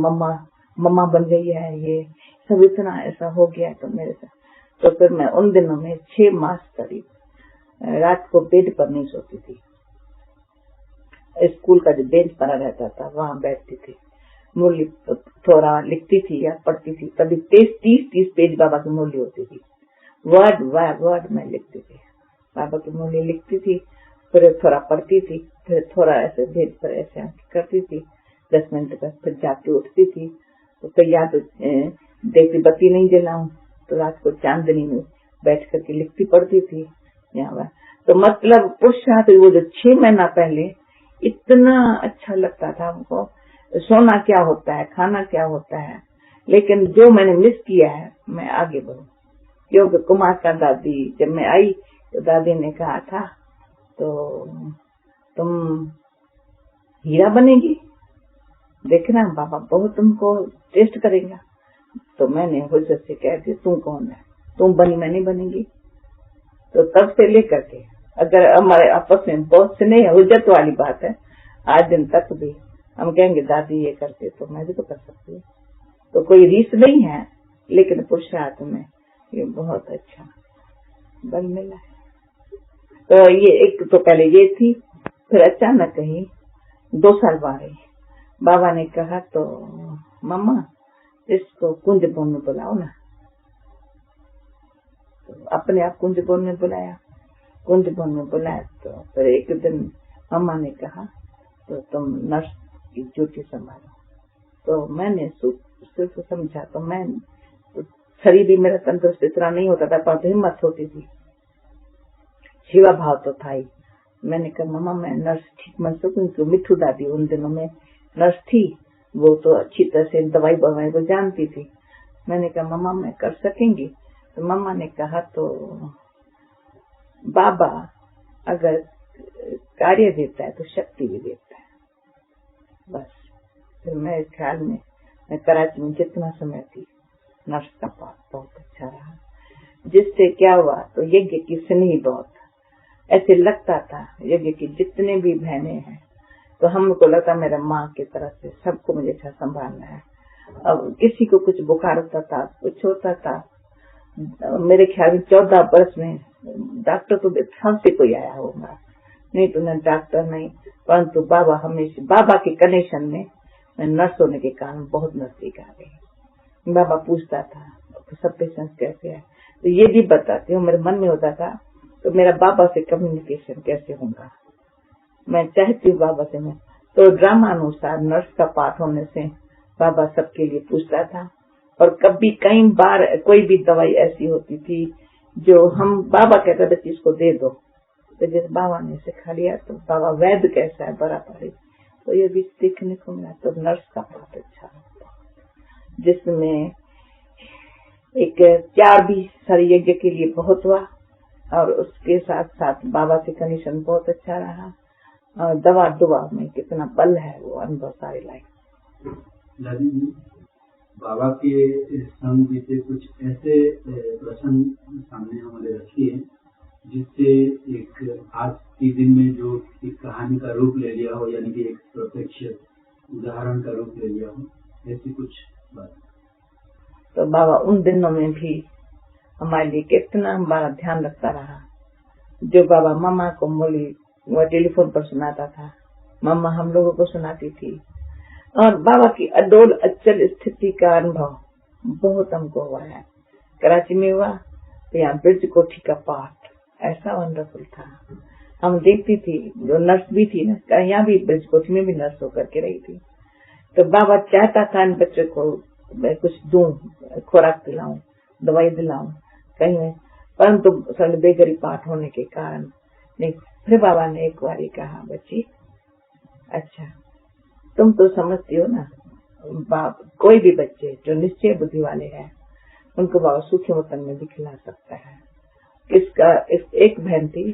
मम्मा बन गई है, ये सब इतना ऐसा हो गया तो मेरे साथ। तो फिर मैं उन दिनों में 6 मास करीब रात को बेड पर नहीं सोती थी, स्कूल का जो बेंच पड़ा रहता था वहां बैठती थी, मुरली थोड़ा लिखती थी या पढ़ती थी। कभी 30 पेज बाबा की मुरली होती थी, वर्ड मैं लिखती थी, बाबा की मुरली लिखती थी, फिर थोड़ा पढ़ती थी, फिर थोड़ा ऐसे बेड पर ऐसे करती थी 10 मिनट तक, फिर जाती उठती थी। तो फिर या तो देखती बत्ती नहीं जलाऊं तो रात को चांदनी में बैठ करके लिखती पढ़ती थी यहाँ। तो मतलब पुरुषार्थ वो जो 6 महीना पहले इतना अच्छा लगता था हमको, सोना क्या होता है खाना क्या होता है, लेकिन जो मैंने मिस किया है मैं आगे बढ़ूं। क्योंकि कुमार का दादी जब मैं आई तो दादी ने कहा था तो तुम हीरा बनेगी, देखना बाबा बहुत तुमको टेस्ट करेगा। तो मैंने हुज्जत से कह दिया तुम कौन है, तुम बनी मैं नहीं बनेगी। तो तब से लेकर के अगर हमारे आपस में बहुत स्नेह हुज्जत वाली बात है, आज दिन तक भी हम कहेंगे दादी ये करते तो मैं भी तो कर सकती हूँ। तो कोई रीस नहीं है, लेकिन पुरुषार्थ में ये बहुत अच्छा बल मिला है। तो ये एक तो पहले ये थी, फिर अचानक कहीं 2 साल बाद बाबा ने कहा तो मम्मा इसको कुंज भवन में बुलाओ ना। तो अपने आप कुंज भवन में बुलाया, कुंज भवन में बुलाया। तो फिर एक दिन मम्मा ने कहा तो तुम नर्स की ड्यूटी संभालो। तो मैंने सिर्फ समझा, तो मैं शरीर भी मेरा तंदुरुस्त इतना नहीं होता था पर हिम्मत होती थी, सेवा भाव तो था ही। मैंने कहा मम्मा मैं नर्स ठीक मन सकूं, क्योंकि मिठू दादी उन दिनों में नर्स थी, वो तो अच्छी तरह से दवाई बवाई को जानती थी। मैंने कहा मम्मा मैं कर सकेंगी। तो मम्मा ने कहा तो बाबा अगर कार्य देता है तो शक्ति भी देता है। बस फिर मैं इस ख्याल में मैं कराची में जितना समय थी नर्स का पाठ बहुत अच्छा रहा, जिससे क्या हुआ तो यज्ञ की स्नेह बहुत ऐसे लगता था। यज्ञ की जितने भी बहनें हैं तो हमको लगता मेरा माँ की तरफ से सबको मुझे अच्छा संभालना है। अब किसी को कुछ बुखार होता था, कुछ होता था, मेरे ख्याल में 14 वर्ष में डॉक्टर तो सबसे कोई आया होगा, नहीं तो न डॉक्टर नहीं, परंतु बाबा हमेशा बाबा के कनेक्शन में मैं नर्स होने के कारण बहुत नजदीक आ गई। बाबा पूछता था तो सब पेशेंट कैसे है, तो ये भी बताती हूँ मेरे मन में होता था तो मेरा बाबा से कम्युनिकेशन कैसे होगा, मैं चाहती हूँ बाबा से। मैं तो ड्रामा अनुसार नर्स का पाठ होने से बाबा सबके लिए पूछता था। और कभी कई बार कोई भी दवाई ऐसी होती थी जो हम बाबा कहता था कि इसको दे दो, तो जिस बाबा ने सिखा लिया तो बाबा वैद्य कैसा है बराबर, तो ये भी सीखने को मिला। तो नर्स का पाठ अच्छा होता, जिसमें एक प्यार भी सारे यज्ञ के लिए बहुत हुआ और उसके साथ साथ बाबा से कनेक्शन बहुत अच्छा रहा। और दवा दुआ में कितना बल है वो अनुभव सारे लाइफ। दादी जी बाबा के संग से कुछ ऐसे प्रसंग सामने हमारे रखिए जिससे एक आज के दिन में जो एक कहानी का रूप ले लिया हो, यानी कि एक प्रत्यक्ष उदाहरण का रूप ले लिया हो, ऐसी कुछ बात? तो बाबा उन दिनों में भी हमारे लिए कितना हमारा ध्यान रखता रहा। जो बाबा मम्मा को बोली वो टेलीफोन पर सुनाता था, मम्मा हम लोगों को सुनाती थी। और बाबा की अडोल अचल स्थिति का अनुभव बहुत हमको हुआ है। कराची में हुआ तो यहाँ ब्रज कोठी का पाठ ऐसा वंडरफुल था। हम देखती थी, जो नर्स भी थी ना, यहाँ भी ब्रज कोठी में भी नर्स होकर के रही थी, तो बाबा चाहता था इन बच्चों को मैं कुछ दूं, खुराक दिलाऊं, दवाई दिलाऊं कहीं में, परंतु बेगरी पाठ होने के कारण नहीं। फिर बाबा ने एक बार कहा, बच्ची अच्छा तुम तो समझती हो ना, बाप कोई भी बच्चे जो निश्चय बुद्धि वाले हैं उनको बाबा सूक्ष्म वतन में दिखला सकता है। इसका एक बहन थी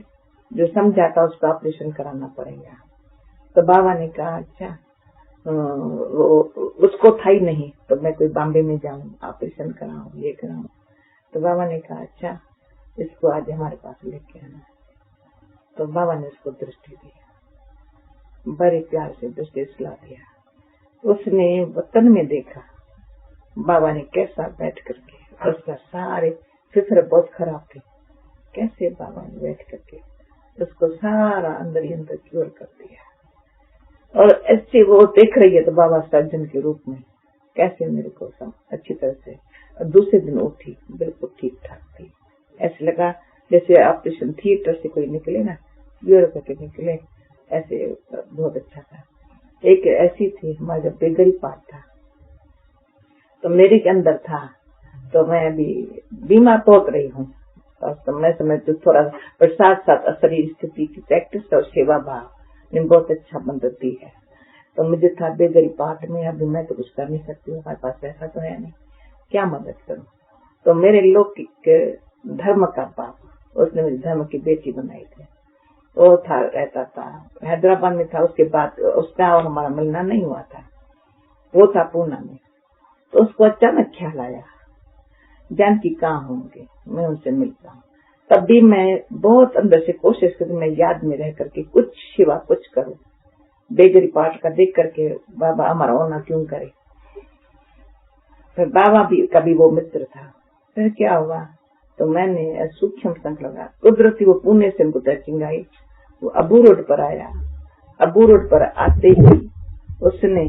जो समझा था उसका ऑपरेशन कराना पड़ेगा। तो बाबा ने कहा अच्छा उसको था ही नहीं, तो मैं कोई बॉम्बे में जाऊं ऑपरेशन कराऊं ये कराऊं। तो बाबा ने कहा अच्छा इसको आज हमारे पास लेके आना। तो बाबा ने उसको दृष्टि दी, बड़े प्यार से दृष्टि सुला दिया। उसने वतन में देखा बाबा ने कैसा बैठ करके, उसका सारे फिक्र बहुत खराब थे, कैसे बाबा ने बैठ करके उसको सारा अंदर ही अंदर क्योर कर दिया। और ऐसे वो देख रही है तो बाबा सर्जन के रूप में कैसे मेरे को अच्छी तरह से। और दूसरे दिन उठी बिल्कुल ठीक ठाक थी, ऐसे लगा जैसे ऑपरेशन थिएटर से कोई निकले ना, क्योर करके निकले, ऐसे बहुत अच्छा था। एक ऐसी थी हमारा जब बेगरी पाठ था तो मेरे के अंदर था, तो मैं अभी बीमार पहुंच रही हूँ और समय तो थोड़ा पर साथ साथ शरीर स्थिति की प्रैक्टिस और सेवा भाव ने बहुत अच्छा मदद दी है। तो मुझे था बेगरी पाठ में अभी मैं तो कुछ कर नहीं सकती हूँ, हमारे पास पैसा तो है नहीं, क्या मदद करूँ। तो मेरे लौकिक धर्म का बाप, उसने मुझे धर्म की बेटी बनाई थी, वो था रहता था हैदराबाद में था। उसके बाद उसका और हमारा मिलना नहीं हुआ था, वो था पूना में। तो उसको अचानक ख्याल आया जानकी कहाँ होंगे, मैं उनसे मिलता हूँ। तब भी मैं बहुत अंदर से कोशिश करी मैं याद में रह करके कुछ शिवा कुछ करूँ, बेगरी पाठ का देख करके बाबा हमारा होना क्यों करे। फिर बाबा भी कभी वो मित्र था। फिर क्या हुआ, तो मैंने सूक्ष्म संकल्प लगा, कुदरती वो पुणे से उनको टचिंग आई, वो अबू रोड पर आया। अबू रोड पर आते ही उसने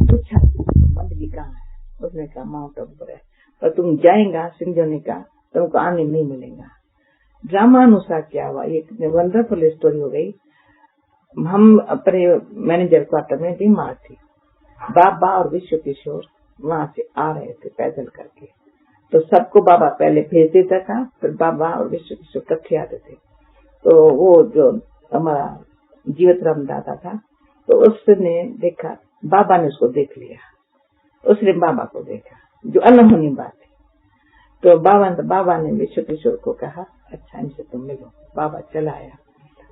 पूछा पंडित जी कहाँ है। उसने कहा माउंट आबू पर है, पर तुम जाएगा सिंधु ने कहा तुमको आने नहीं मिलेगा। ड्रामा अनुसार क्या हुआ, एक वंडरफुल स्टोरी हो गई। हम अपने मैनेजर क्वार्टर में बीमार थे, बाबा और विश्व किशोर वहां से आ रहे थे पैदल करके। तो सबको बाबा पहले भेज देता था, फिर बाबा और विश्व किशोर इकट्ठे आते थे। तो वो जो हमारा जीवत राम दादा था, तो उसने देखा, बाबा ने उसको देख लिया, उसने बाबा को देखा, जो अनहोनी बात है। तो बाबा ने विश्व किशोर को कहा अच्छा इनसे तुम मिलो। बाबा चला आया,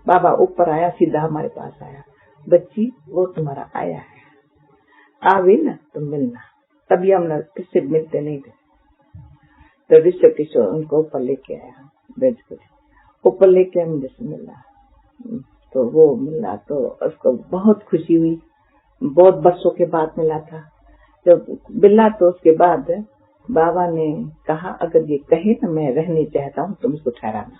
बाबा ऊपर आया, सीधा हमारे पास आया, बच्ची वो तुम्हारा आया है, आवे ना तुम मिलना। तभी हम किससे मिलते नहीं थे। तो विश्व किशोर उनको ऊपर लेके आया, बेड को ऊपर लेके मुझे से मिला। तो वो मिला तो उसको बहुत खुशी हुई, बहुत बरसों के बाद मिला था। जब मिला तो उसके बाद बाबा ने कहा अगर ये कहे ना मैं रहने चाहता हूँ तुम इसको ठहराना।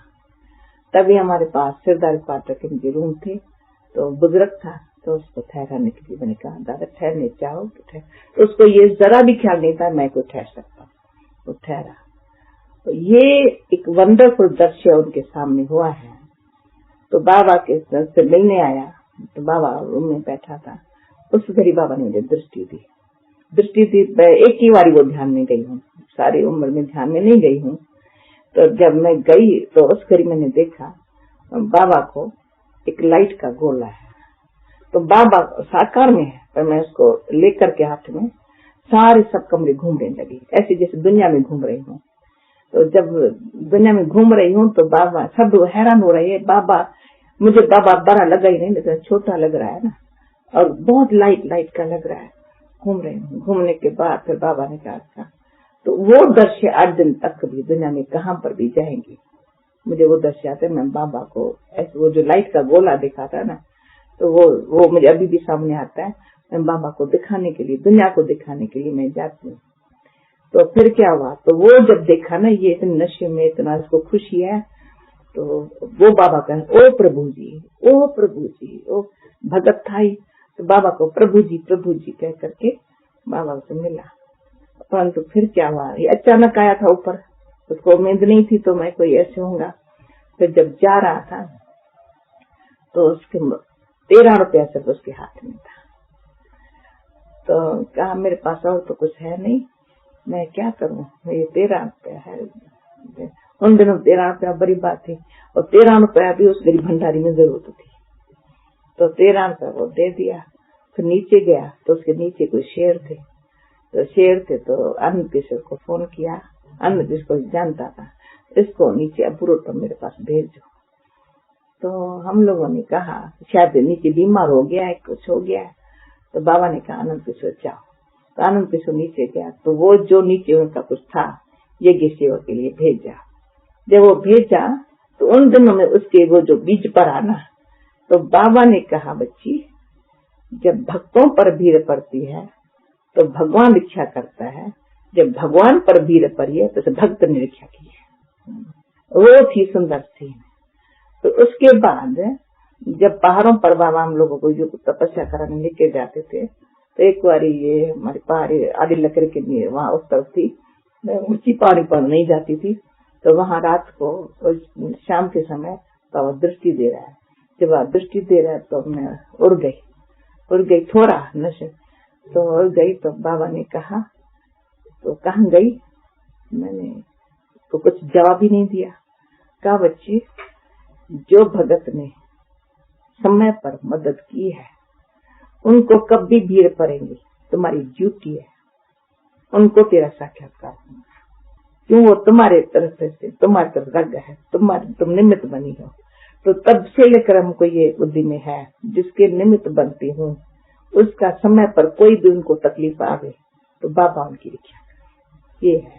तभी हमारे पास सिरदार क्वार्टर के रूम थे, तो बुजुर्ग था, तो उसको ठहराने के लिए मैंने कहा दादा ठहरने चाहो तो ठहर। तो उसको ये जरा भी ख्याल नहीं था मैं कोई ठहर सकता हूँ, वो ठहरा। तो ये एक वंडरफुल दृश्य उनके सामने हुआ है। तो बाबा के से मिलने आया, तो बाबा रूम में बैठा था, उस घड़ी बाबा ने मुझे दृष्टि दी। एक ही बारी वो ध्यान में गई हूँ, सारी उम्र में ध्यान में नहीं गई हूँ। तो जब मैं गई तो उस घड़ी मैंने देखा बाबा को एक लाइट का गोला है, तो बाबा साकार में है, पर मैं उसको लेकर के हाथ में सारे सब कमरे घूमने लगी, ऐसे जैसे दुनिया में घूम रही हूँ। तो जब दुनिया में घूम रही हूँ तो बाबा सब हैरान हो रहे हैं, बाबा मुझे बाबा बड़ा लगा ही नहीं, लेकिन छोटा लग रहा है ना, और बहुत लाइट का लग रहा है। घूम रही हूँ, घूमने के बाद फिर बाबा ने कहा था, तो वो दृश्य 8 दिन तक भी दुनिया में कहाँ पर भी जाएंगी मुझे वो दर्श आते। मैं बाबा को ऐसे वो जो लाइट का गोला दिखा था ना, तो वो मुझे अभी भी सामने आता है। मैं बाबा को दिखाने के लिए, दुनिया को दिखाने के लिए मैं जाती हूँ। तो फिर क्या हुआ, तो वो जब देखा ना ये इतने नशे में, इतना इसको खुशी है, तो वो बाबा का ओ प्रभु जी, ओ प्रभु जी, ओ भगत था ही, तो बाबा को प्रभु जी कह करके बाबा से मिला। परंतु फिर क्या हुआ, ये अचानक आया था ऊपर, उसको उम्मीद नहीं थी तो मैं कोई ऐसे होऊंगा। फिर जब जा रहा था तो उसके 13 रुपया सिर्फ उसके हाथ में था। तो कहा मेरे पास और तो कुछ है नहीं, मैं क्या करूं, ये 13 रुपया है। उन दिनों 13 रुपया बड़ी बात थी, और 13 रुपया भी उस गरीब भंडारी में जरूरत थी। तो 13 रुपया वो दे दिया। फिर नीचे गया तो उसके नीचे कोई शेर थे, तो आनंद किशोर को फोन किया। आनंद किशोर को जानता था, इसको नीचे अबूरोटम मेरे पास भेजो। तो हम लोगों ने कहा शायद नीचे बीमार हो गया है, कुछ हो गया है। तो बाबा ने कहा आनंद किशोर जाओ। तो आनंद किशोर नीचे गया, तो वो जो नीचे उनका कुछ था यज्ञ सेवा के लिए भेजा। जब वो भेजा तो उन दिनों में उसके वो जो बीज पर आना, तो बाबा ने कहा बच्ची, जब भक्तों पर भीड़ पड़ती है तो भगवान रक्षा करता है, जब भगवान पर भीड़ पड़ी है तो भक्त ने रक्षा की है। वो थी सुंदर सीन। तो उसके बाद जब पहाड़ों पर बाबा हम लोगों को जो तपस्या कराने लेके जाते थे, तो एक बार ये हमारी पहाड़ी आदि लकड़ी के वहाँ उस तरफ थी, ऊंची पहाड़ी पर नहीं जाती थी। तो वहाँ रात को शाम के समय बाबा दृष्टि दे रहा है। जब आप दृष्टि दे रहा है तो मैं उड़ गई थोड़ा नशे, तो उड़ गई। तो बाबा ने कहा तो कहाँ गई, मैंने तो कुछ जवाब ही नहीं दिया। कहा बच्ची, जो भगत ने समय पर मदद की है उनको कभी भीड़ पड़ेंगी, तुम्हारी ड्यूटी है उनको तेरा साक्षात्कार होगा। क्यों, वो तुम्हारे तरफ से तुम्हारी तरफ लग है, तुम निमित्त बनी हो। तो तब से लेकर हमको ये बुद्धि में है, जिसके निमित्त बनती हूँ उसका समय पर कोई भी उनको तकलीफ आवे तो बाबा उनकी रक्षा करे। ये है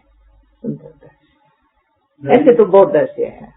सुंदर दर्श। ऐसे तो बहुत दर्श है।